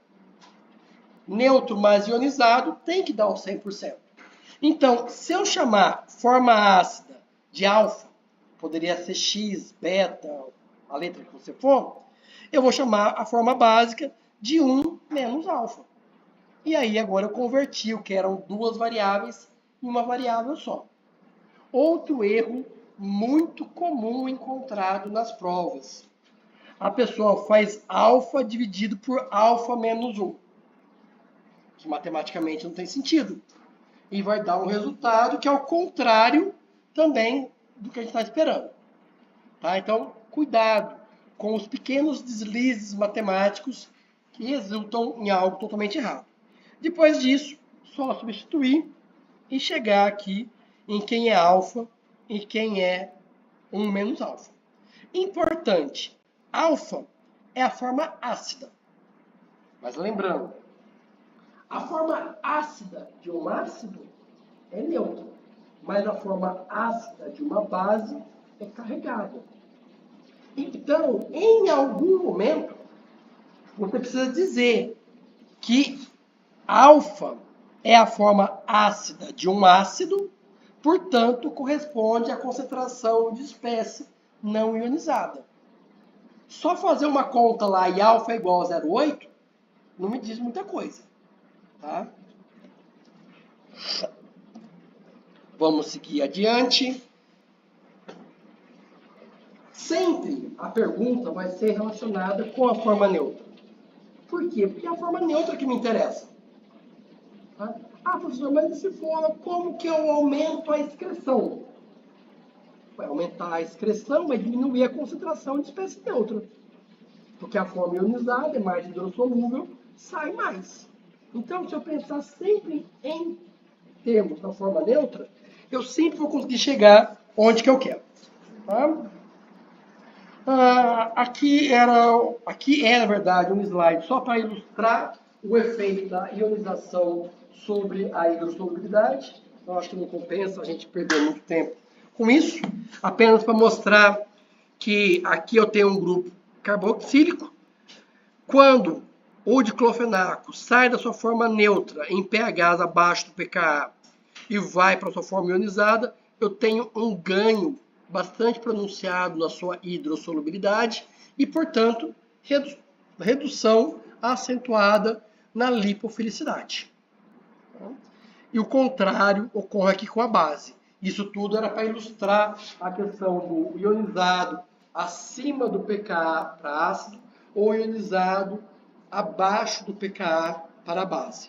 Neutro mais ionizado tem que dar o 100%. Então, se eu chamar forma ácida de alfa, poderia ser X, beta, a letra que você for, eu vou chamar a forma básica de 1 menos alfa. E aí agora eu converti o que eram duas variáveis em uma variável só. Outro erro muito comum encontrado nas provas. A pessoa faz alfa dividido por alfa menos 1. Que matematicamente não tem sentido. E vai dar um resultado que é o contrário também do que a gente está esperando. Tá? Então, cuidado com os pequenos deslizes matemáticos que resultam em algo totalmente errado. Depois disso, só substituir e chegar aqui em quem é alfa e quem é 1 menos alfa. Importante, alfa é a forma ácida. Mas lembrando, a forma ácida de um ácido é neutra, mas a forma ácida de uma base é carregada. Então, em algum momento, você precisa dizer que alfa é a forma ácida de um ácido, portanto, corresponde à concentração de espécie não ionizada. Só fazer uma conta lá e alfa é igual a 0,8 não me diz muita coisa. Tá? Vamos seguir adiante. Sempre a pergunta vai ser relacionada com a forma neutra. Por quê? Porque é a forma neutra que me interessa. Tá? Ah, professor, mas e se for como que eu aumento a excreção? Vai aumentar a excreção, vai diminuir a concentração de espécie neutra. Porque a forma ionizada é mais hidrossolúvel, sai mais. Então, se eu pensar sempre em termos da forma neutra, eu sempre vou conseguir chegar onde que eu quero. Tá? Aqui é, na verdade, um slide só para ilustrar o efeito da ionização sobre a hidrossolubilidade. Eu acho que não compensa a gente perder muito tempo com isso. Apenas para mostrar que aqui eu tenho um grupo carboxílico. Quando o diclofenaco sai da sua forma neutra em pHs abaixo do pKa e vai para a sua forma ionizada, eu tenho um ganho bastante pronunciado na sua hidrossolubilidade e, portanto, redução acentuada na lipofilicidade. E o contrário ocorre aqui com a base. Isso tudo era para ilustrar a questão do ionizado acima do pKa para ácido ou ionizado abaixo do pKa para a base.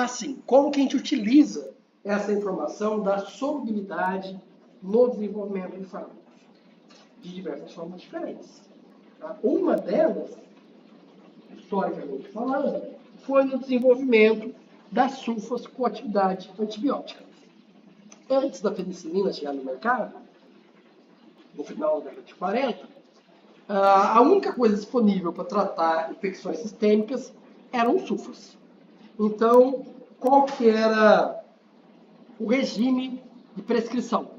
Sim. Como que a gente utiliza essa informação da solubilidade no desenvolvimento de fármacos? De diversas formas diferentes. Tá? Uma delas, historicamente falando, foi no desenvolvimento das sulfas com atividade antibiótica. Antes da penicilina chegar no mercado, no final da década de 40, a única coisa disponível para tratar infecções sistêmicas eram sulfas. Então, qual que era o regime de prescrição?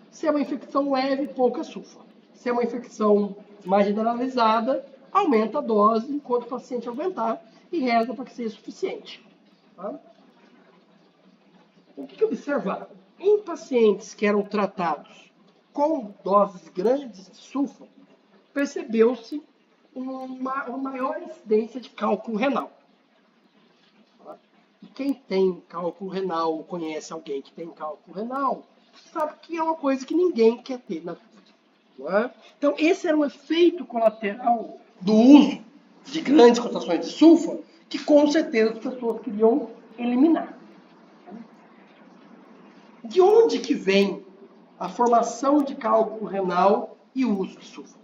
Se é uma infecção leve, pouca sulfa. Se é uma infecção mais generalizada, aumenta a dose enquanto o paciente aguentar e reza para que seja suficiente. Tá? O que observaram? Em pacientes que eram tratados com doses grandes de sulfa, percebeu-se uma maior incidência de cálculo renal. E quem tem cálculo renal, ou conhece alguém que tem cálculo renal, sabe que é uma coisa que ninguém quer ter na vida. Não é? Então, esse era um efeito colateral do uso de grandes concentrações de sulfa, que com certeza as pessoas queriam eliminar. De onde que vem a formação de cálculo renal e o uso de sulfa?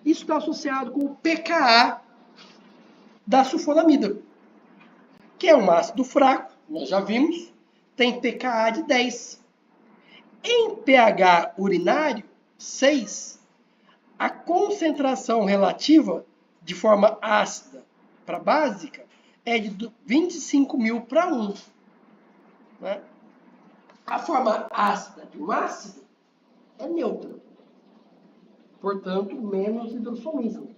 Isso está associado com o pKa da sulfonamida, que é um ácido fraco, nós já vimos, tem pKa de 10. Em pH urinário, 6, a concentração relativa de forma ácida para básica é de 25.000 para 1. Né? A forma ácida de um ácido é neutra, portanto, menos hidrossolúvel.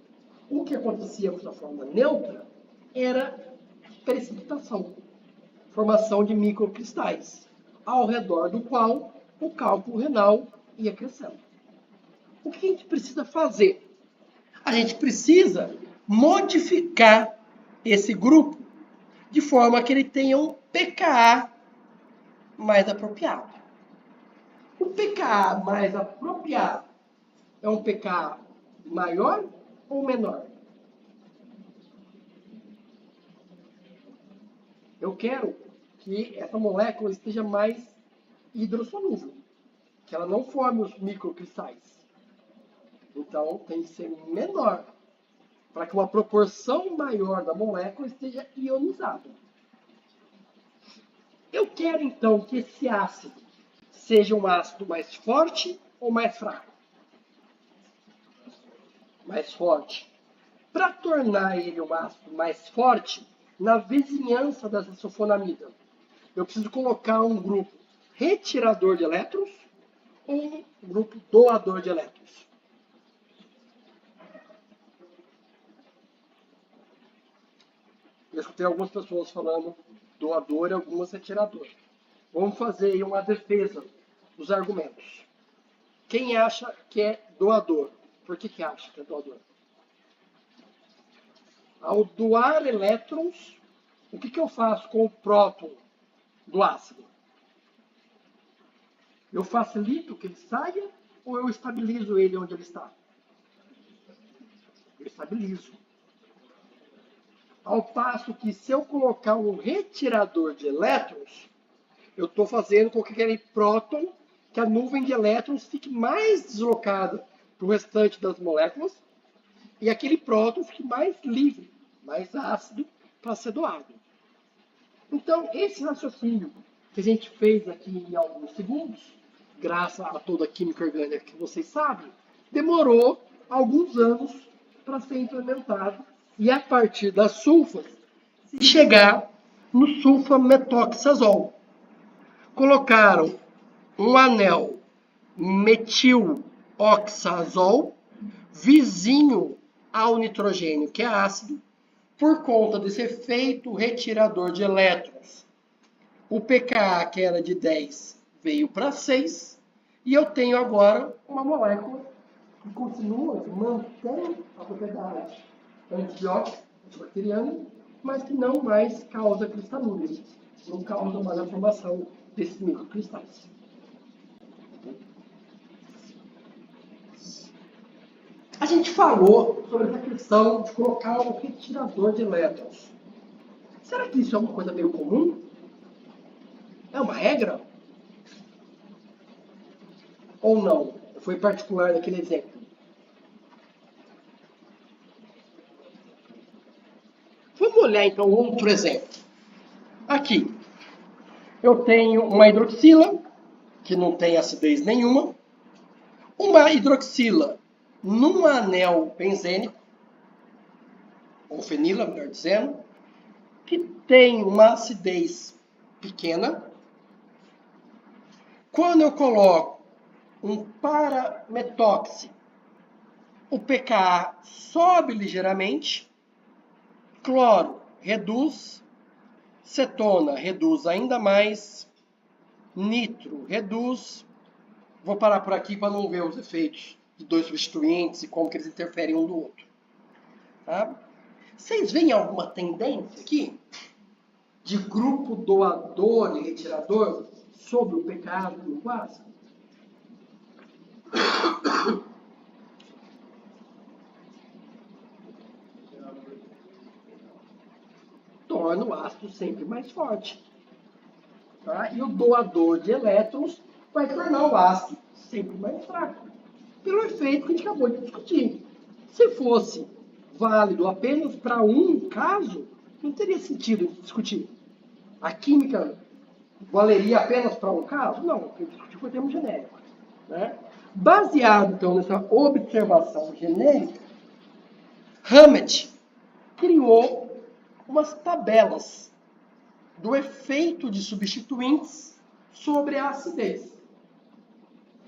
O que acontecia com essa forma neutra era precipitação, formação de microcristais, ao redor do qual o cálculo renal ia crescendo. O que a gente precisa fazer? A gente precisa modificar esse grupo de forma que ele tenha um pKa mais apropriado. O pKa mais apropriado é um pKa maior ou menor? Eu quero que essa molécula esteja mais hidrossolúvel, que ela não forme os microcristais. Então, tem que ser menor, para que uma proporção maior da molécula esteja ionizada. Eu quero, então, que esse ácido seja um ácido mais forte ou mais fraco? Mais forte. Para tornar ele um ácido mais forte, na vizinhança dessa sulfonamida, eu preciso colocar um grupo retirador de elétrons ou um grupo doador de elétrons. Eu escutei algumas pessoas falando doador e algumas retirador. Vamos fazer aí uma defesa dos argumentos. Quem acha que é doador? Por que acha que é doador? Ao doar elétrons, o que eu faço com o próton do ácido? Eu facilito que ele saia ou eu estabilizo ele onde ele está? Eu estabilizo. Ao passo que se eu colocar um retirador de elétrons, eu estou fazendo com que aquele próton, que a nuvem de elétrons fique mais deslocada para o restante das moléculas e aquele próton fique mais livre, mais ácido para ser doado. Então, esse raciocínio que a gente fez aqui em alguns segundos, graças a toda a química orgânica que vocês sabem, demorou alguns anos para ser implementado e a partir das sulfas se chegar no sulfametoxazol. Colocaram um anel metiloxazol vizinho ao nitrogênio, que é ácido, por conta desse efeito retirador de elétrons. O pKa, que era de 10, veio para 6, e eu tenho agora uma molécula que continua, que mantém a propriedade antibiótica, antibacteriana, mas que não mais causa cristalúria, não causa mais a formação desses microcristais. A gente falou sobre essa questão de colocar um retirador de elétrons. Será que isso é uma coisa meio comum? É uma regra? Ou não? Foi particular naquele exemplo. Vamos olhar então outro exemplo. Aqui, eu tenho uma hidroxila, que não tem acidez nenhuma, uma hidroxila num anel benzênico, ou fenila, melhor dizendo, que tem uma acidez pequena. Quando eu coloco um parametoxi, o pKa sobe ligeiramente, cloro reduz, cetona reduz ainda mais, nitro reduz. Vou parar por aqui para não ver os efeitos de dois substituintes e como que eles interferem um do outro. Tá? Vocês veem alguma tendência aqui de grupo doador e retirador sobre o pKa do grupo ácido? Torna o ácido sempre mais forte. Tá? E o doador de elétrons vai tornar o ácido sempre mais fraco. Pelo efeito que a gente acabou de discutir. Se fosse válido apenas para um caso, não teria sentido discutir. A química valeria apenas para um caso? Não, porque discutir foi termo genérico. Né? Baseado, então, nessa observação genérica, Hammett criou umas tabelas do efeito de substituintes sobre a acidez.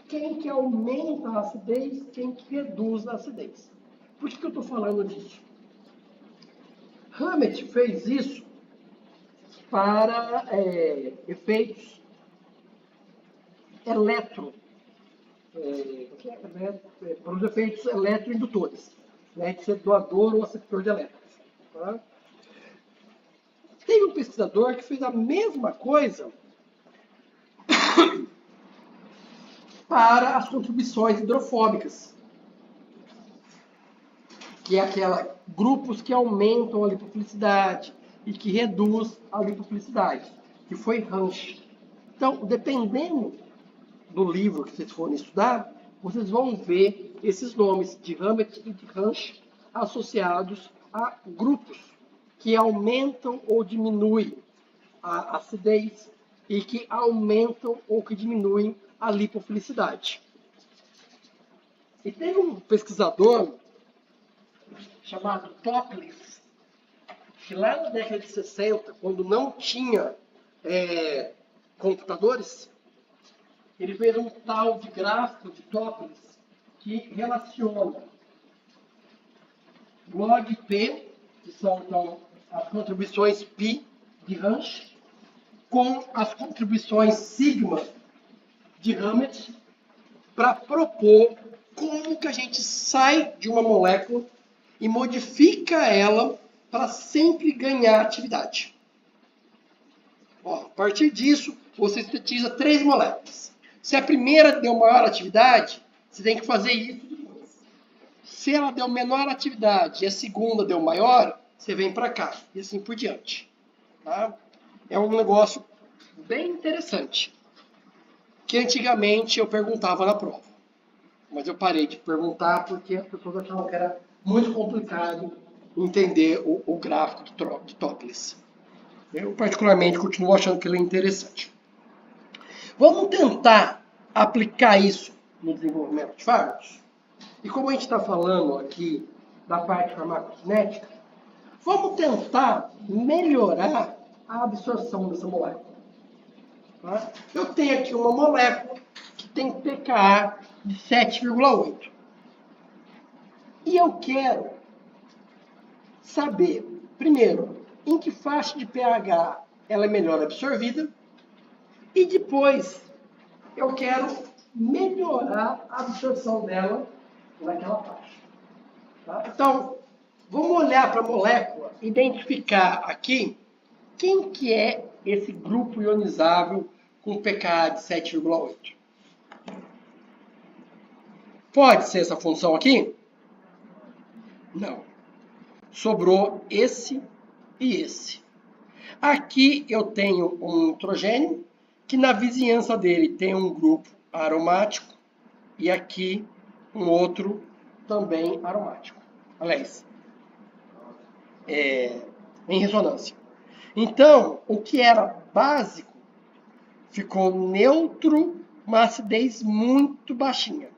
Quem que aumenta a acidez, quem que reduz a acidez. Por que eu estou falando disso? Hammett fez isso para efeitos para os efeitos eletroindutores, né, de ser doador ou aceptor de elétrons. Tá? Tem um pesquisador que fez a mesma coisa para as contribuições hidrofóbicas, que é grupos que aumentam a lipofilicidade e que reduz a lipofilicidade, que foi Hansch. Então, dependendo do livro que vocês forem estudar, vocês vão ver esses nomes de Hammett e de Hansch associados a grupos que aumentam ou diminuem a acidez e que aumentam ou que diminuem a lipofilicidade. E teve um pesquisador chamado Topliss, que lá na década de 60, quando não tinha computadores, ele fez um tal de gráfico de Topliss que relaciona log P, que são então, as contribuições π de Hansch, com as contribuições sigma de Hammett, para propor como que a gente sai de uma molécula e modifica ela para sempre ganhar atividade. Ó, a partir disso, você sintetiza 3 moléculas. Se a primeira deu maior atividade, você tem que fazer isso depois. Se ela deu menor atividade e a segunda deu maior, você vem para cá, e assim por diante. Tá? É um negócio bem interessante, que antigamente eu perguntava na prova. Mas eu parei de perguntar porque as pessoas achavam que era muito complicado entender o gráfico de Topliss. Eu, particularmente, continuo achando que ele é interessante. Vamos tentar aplicar isso no desenvolvimento de fármacos? E como a gente está falando aqui da parte farmacocinética, vamos tentar melhorar a absorção dessa molécula. Tá? Eu tenho aqui uma molécula que tem pKa de 7,8. E eu quero saber, primeiro, em que faixa de pH ela é melhor absorvida, e depois eu quero melhorar a absorção dela naquela faixa. Tá? Então, vamos olhar para a molécula, identificar aqui quem que é esse grupo ionizável com pKa de 7,8. Pode ser essa função aqui? Não. Sobrou esse e esse. Aqui eu tenho um nitrogênio, que na vizinhança dele tem um grupo aromático, e aqui um outro também aromático. Aliás, em ressonância. Então, o que era básico ficou neutro, uma acidez muito baixinha.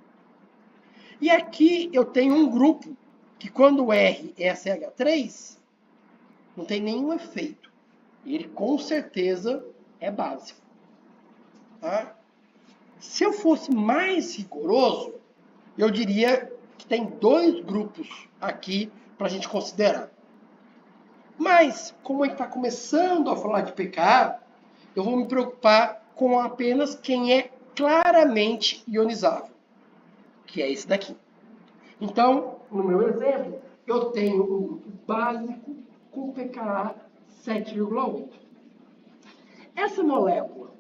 E aqui eu tenho um grupo que quando o R é CH3, não tem nenhum efeito. E ele com certeza é básico. Tá? Se eu fosse mais rigoroso, eu diria que tem 2 grupos aqui para a gente considerar. Mas, como a gente está começando a falar de pKa, eu vou me preocupar com apenas quem é claramente ionizável, que é esse daqui. Então, no meu exemplo, eu tenho um grupo básico com pKa 7,8. Essa molécula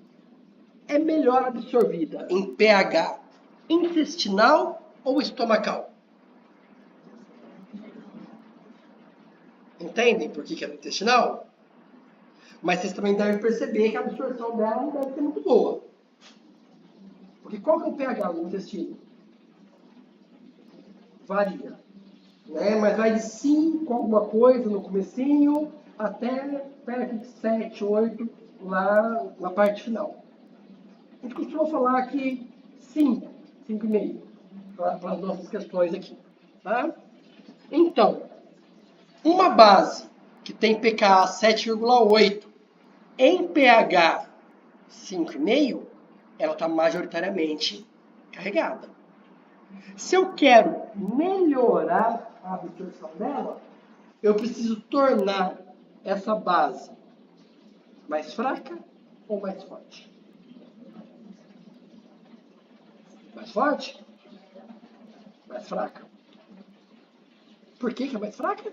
é melhor absorvida em pH intestinal ou estomacal? Entendem por que é no intestinal? Mas vocês também devem perceber que a absorção dela não deve ser muito boa. Porque qual que é o pH do intestino? Varia. Né? Mas vai de 5 alguma coisa no comecinho até perto de 7, 8 lá na parte final. A gente costuma falar que 5, 5,5 para as nossas questões aqui. Tá? Então, uma base que tem pKa 7,8 em pH 5,5, ela está majoritariamente carregada. Se eu quero melhorar a absorção dela, eu preciso tornar essa base mais fraca ou mais forte? Mais forte? Mais fraca. Por que é mais fraca?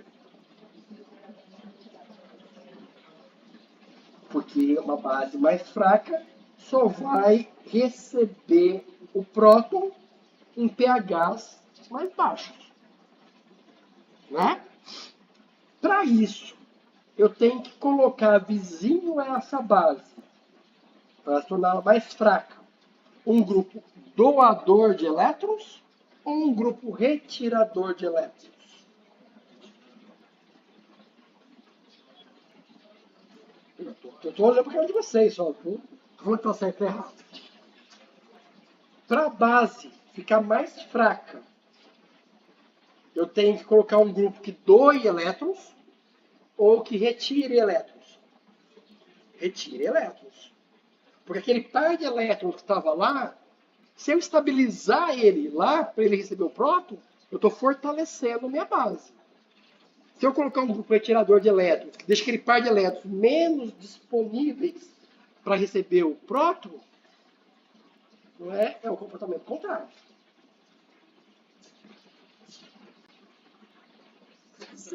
Porque uma base mais fraca só vai receber o próton em pHs mais baixos. Né? Para isso, eu tenho que colocar vizinho a essa base, para torná-la mais fraca, um grupo doador de elétrons ou um grupo retirador de elétrons? Eu estou olhando para a cara de vocês, só. Não estou falando que está certo ou errado. Para a base ficar mais fraca, eu tenho que colocar um grupo que doe elétrons ou que retire elétrons. Retire elétrons. Porque aquele par de elétrons que estava lá, se eu estabilizar ele lá, para ele receber o próton, eu estou fortalecendo minha base. Se eu colocar um grupo retirador de elétrons, que deixa aquele par de elétrons menos disponíveis para receber o próton, não é? É o comportamento contrário.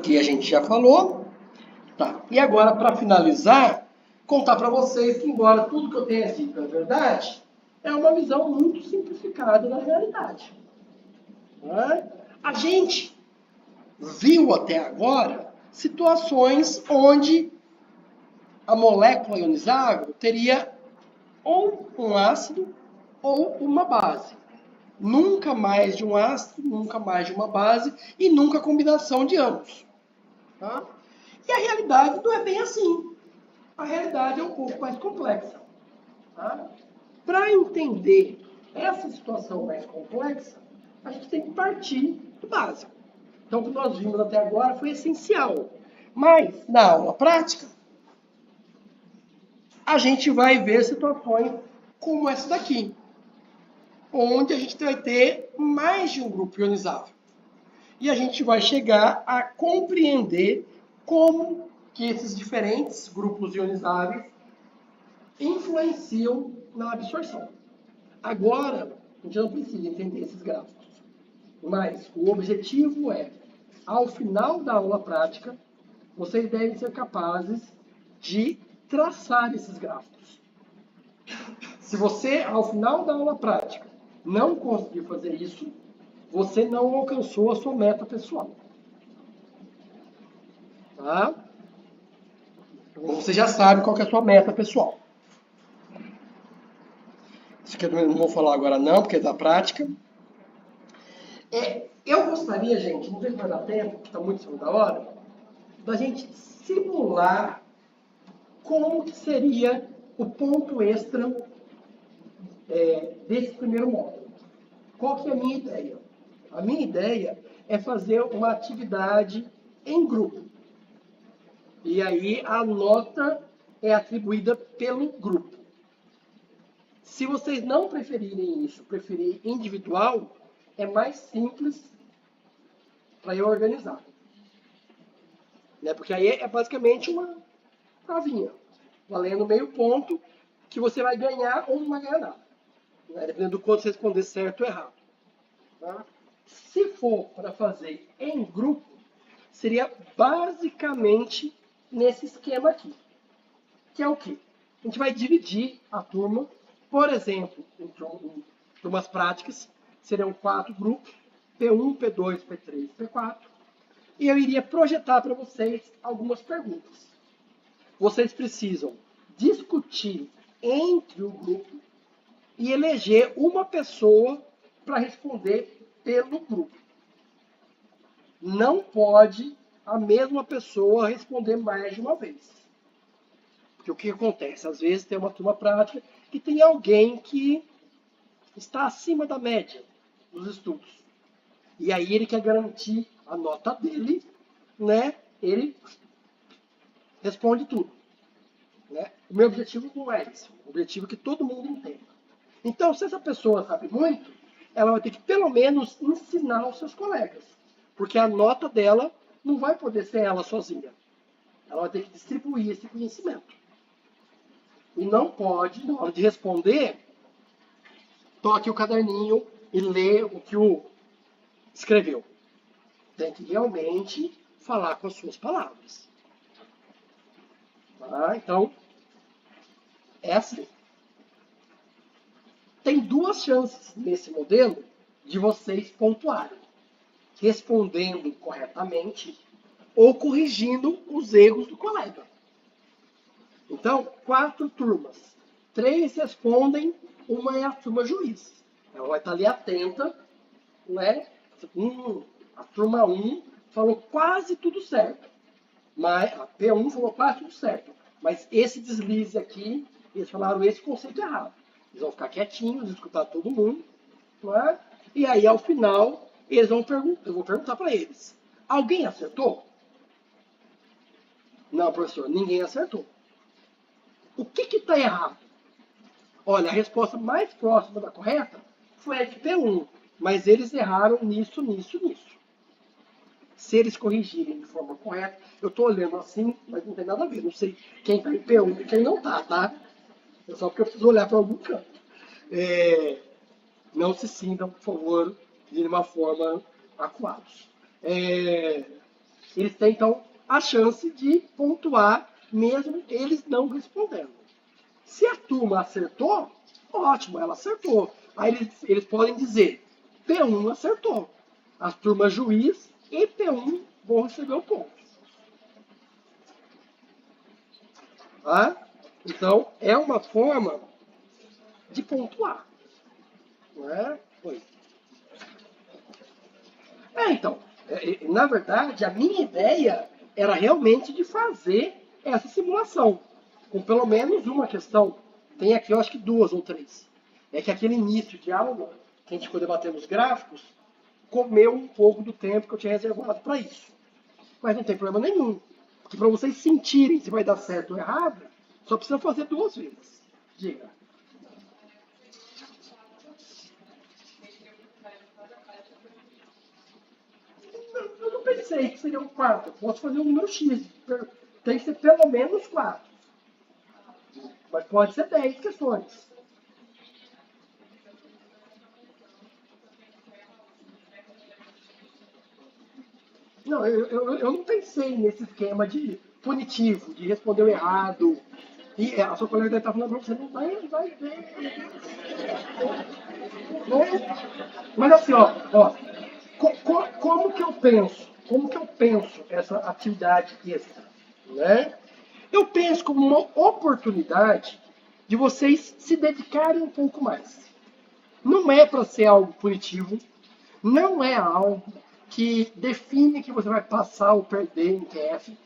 Que a gente já falou. Tá. E agora, para finalizar, contar para vocês que, embora tudo que eu tenha dito é verdade, é uma visão muito simplificada da realidade. Não é? A gente viu até agora situações onde a molécula ionizável teria ou um ácido ou uma base. Nunca mais de um ácido, nunca mais de uma base e nunca a combinação de ambos. Tá? E a realidade não é bem assim. A realidade é um pouco mais complexa. Tá? Para entender essa situação mais complexa, a gente tem que partir do básico. Então, o que nós vimos até agora foi essencial. Mas, na aula prática, a gente vai ver situações como essa daqui, onde a gente vai ter mais de um grupo ionizável. E a gente vai chegar a compreender como que esses diferentes grupos ionizáveis influenciam na absorção. Agora, a gente não precisa entender esses gráficos, mas o objetivo é, ao final da aula prática, vocês devem ser capazes de traçar esses gráficos. Se você, ao final da aula prática, não conseguir fazer isso, você não alcançou a sua meta pessoal. Tá? Você já sabe qual que é a sua meta pessoal. Isso aqui eu não vou falar agora não, porque é da prática. Eu gostaria, gente, não sei se vai dar tempo, que está muito em cima da hora, da gente simular como que seria o ponto extra desse primeiro módulo. Qual que é a minha ideia? A minha ideia é fazer uma atividade em grupo. E aí a nota é atribuída pelo grupo. Se vocês não preferirem isso, preferirem individual, é mais simples para eu organizar. Né? Porque aí é basicamente uma provinha, valendo meio ponto, que você vai ganhar ou não vai ganhar nada. Né? Dependendo do quanto você responder certo ou errado. Tá? Se for para fazer em grupo, seria basicamente nesse esquema aqui. Que é o quê? A gente vai dividir a turma, por exemplo, em turmas práticas, serão 4 grupos, P1, P2, P3, P4, e eu iria projetar para vocês algumas perguntas. Vocês precisam discutir entre o grupo e eleger uma pessoa para responder pelo grupo. Não pode a mesma pessoa responder mais de uma vez. Porque o que acontece? Às vezes tem uma turma prática que tem alguém que está acima da média dos estudos. E aí ele quer garantir a nota dele, né? Ele responde tudo. Né? O meu objetivo não é esse. O objetivo é que todo mundo entenda. Então, se essa pessoa sabe muito, ela vai ter que, pelo menos, ensinar aos seus colegas. Porque a nota dela não vai poder ser ela sozinha. Ela vai ter que distribuir esse conhecimento. E não pode, na hora de responder, toque o caderninho e lê o que o escreveu. Tem que realmente falar com as suas palavras. Tá? Então, é assim. Tem 2 chances nesse modelo de vocês pontuarem. Respondendo corretamente ou corrigindo os erros do colega. Então, 4 turmas. 3 respondem, uma é a turma juiz. Ela vai estar ali atenta, né? A turma 1 falou quase tudo certo. Mas a P1 falou quase tudo certo. Mas esse deslize aqui, eles falaram esse conceito errado. Eles vão ficar quietinhos, escutar todo mundo não é? E aí, ao final, eles vão perguntar, eu vou perguntar para eles: alguém acertou? Não, professor, ninguém acertou. O que está errado? Olha, a resposta mais próxima da correta foi a de P1, mas eles erraram nisso, nisso, nisso. Se eles corrigirem de forma correta, eu estou olhando assim, mas não tem nada a ver. Não sei quem está em P1 e quem não está, tá? É só porque eu preciso olhar para algum canto. Não se sintam, por favor, de uma forma acuados. Eles têm, então, a chance de pontuar, mesmo eles não respondendo. Se a turma acertou, ótimo, ela acertou. Aí eles podem dizer, P1 acertou. As turmas juiz e P1 vão receber o ponto. Tá? Então, é uma forma de pontuar. Não é? Oi. Então, na verdade, a minha ideia era realmente de fazer essa simulação, com pelo menos uma questão. Tem aqui, eu acho que 2 ou 3. É que aquele início de aula, que a gente ficou debatendo os gráficos, comeu um pouco do tempo que eu tinha reservado para isso. Mas não tem problema nenhum. Porque para vocês sentirem se vai dar certo ou errado, só precisa fazer 2 vezes. Diga. Eu não pensei que seria um 4. Eu posso fazer um número X. Tem que ser pelo menos 4. Mas pode ser 10 questões. Não, eu não pensei nesse esquema de punitivo, de responder o errado. E a sua colega deve estar falando, você não vai ver. Mas assim, como que eu penso? Como que eu penso essa atividade extra? Né? Eu penso como uma oportunidade de vocês se dedicarem um pouco mais. Não é para ser algo punitivo, não é algo que define que você vai passar ou perder em QF.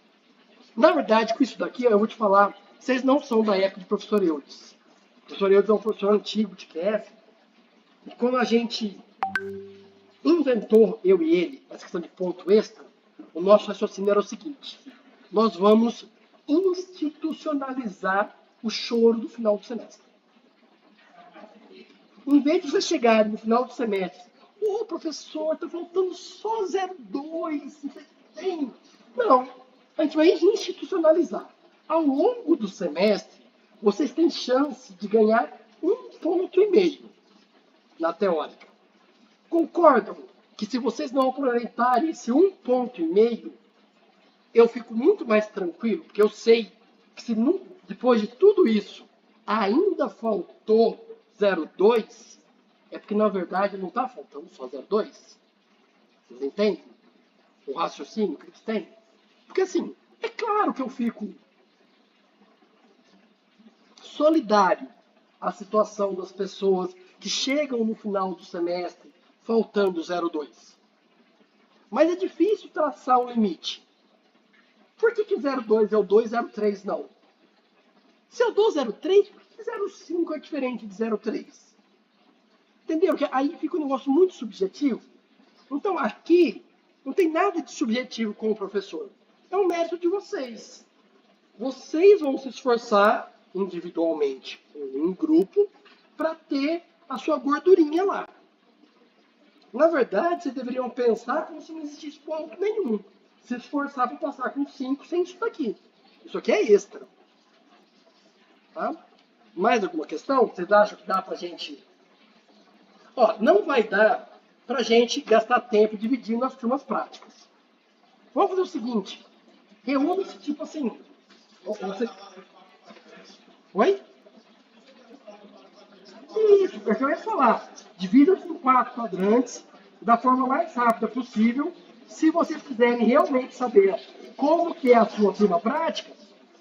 Na verdade, com isso daqui, eu vou te falar, vocês não são da época de professor Eudes. O professor Eudes é um professor antigo de QF. E quando a gente inventou, eu e ele, essa questão de ponto extra, o nosso raciocínio era o seguinte: nós vamos institucionalizar o choro do final do semestre. Em vez de você chegar no final do semestre, professor, está faltando só 0,2, você tem? Não, a gente vai institucionalizar. Ao longo do semestre, vocês têm chance de ganhar 1,5 ponto na teórica. Concordam que se vocês não aproveitarem esse 1,5 ponto, eu fico muito mais tranquilo, porque eu sei que se não, depois de tudo isso ainda faltou 0,2, é porque na verdade não está faltando só 0,2. Vocês entendem o raciocínio que eles têm? Porque assim, é claro que eu fico solidário à situação das pessoas que chegam no final do semestre faltando 0,2. Mas é difícil traçar um limite. Por que 0,2 é o 2, 0,3 não? Se eu dou 0,3, por que 0,5 é diferente de 0,3? Entendeu? Porque aí fica um negócio muito subjetivo. Então aqui não tem nada de subjetivo com o professor. É um mérito de vocês. Vocês vão se esforçar individualmente ou em grupo para ter a sua gordurinha lá. Na verdade, vocês deveriam pensar como se não existisse ponto nenhum. Se esforçar para passar com 5 sem isso daqui. Isso aqui é extra. Tá? Mais alguma questão? Vocês acham que dá para a gente... não vai dar para a gente gastar tempo dividindo as turmas práticas. Vamos fazer o seguinte. Reúne-se tipo assim... Oi? Isso, porque eu ia falar. Divida-se em 4 quadrantes da forma mais rápida possível. Se vocês quiserem realmente saber como que é a sua turma prática,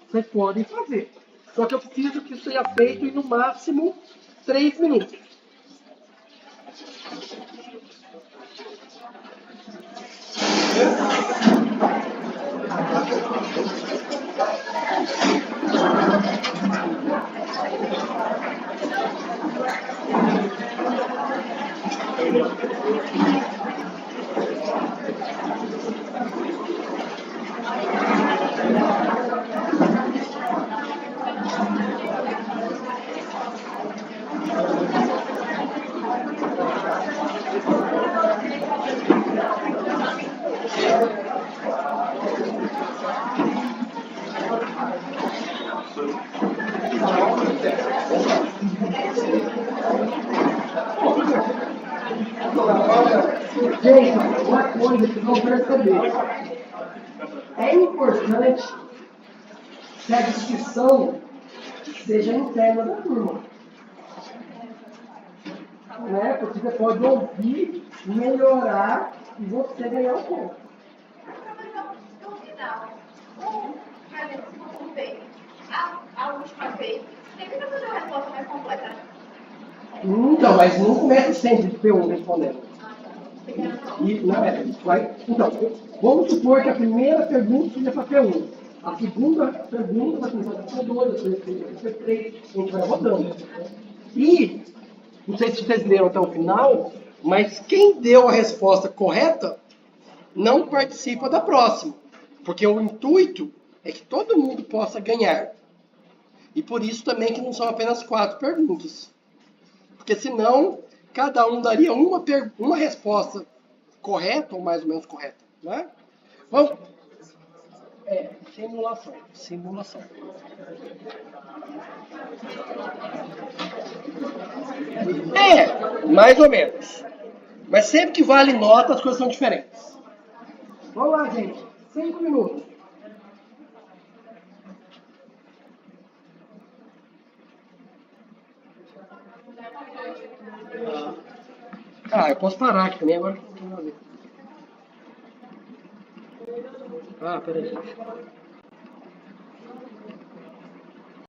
vocês podem fazer. Só que eu preciso que isso seja feito em no máximo 3 minutos. Gente, uma coisa que vão perceber. É importante que a discussão seja interna da turma. Né? Porque você pode ouvir, melhorar e você ganhar um ponto. No final, como fez a última vez, sempre vai fazer a resposta mais completa. Então, mas não começa sempre de P1 respondendo. E, não é, vai, então, vamos supor que a primeira pergunta seja para P1. A segunda pergunta vai começar para P2, a terceira para P3, a gente vai rodando. E, não sei se vocês leram até o final, mas quem deu a resposta correta não participa da próxima. Porque o intuito é que todo mundo possa ganhar. E por isso também que não são apenas 4 perguntas. Porque senão, cada um daria uma resposta correta, ou mais ou menos correta. Né? Vamos. Simulação. Simulação. Mais ou menos. Mas sempre que vale nota, as coisas são diferentes. Vamos lá, gente. 5 minutos. Eu posso parar aqui também agora. Peraí.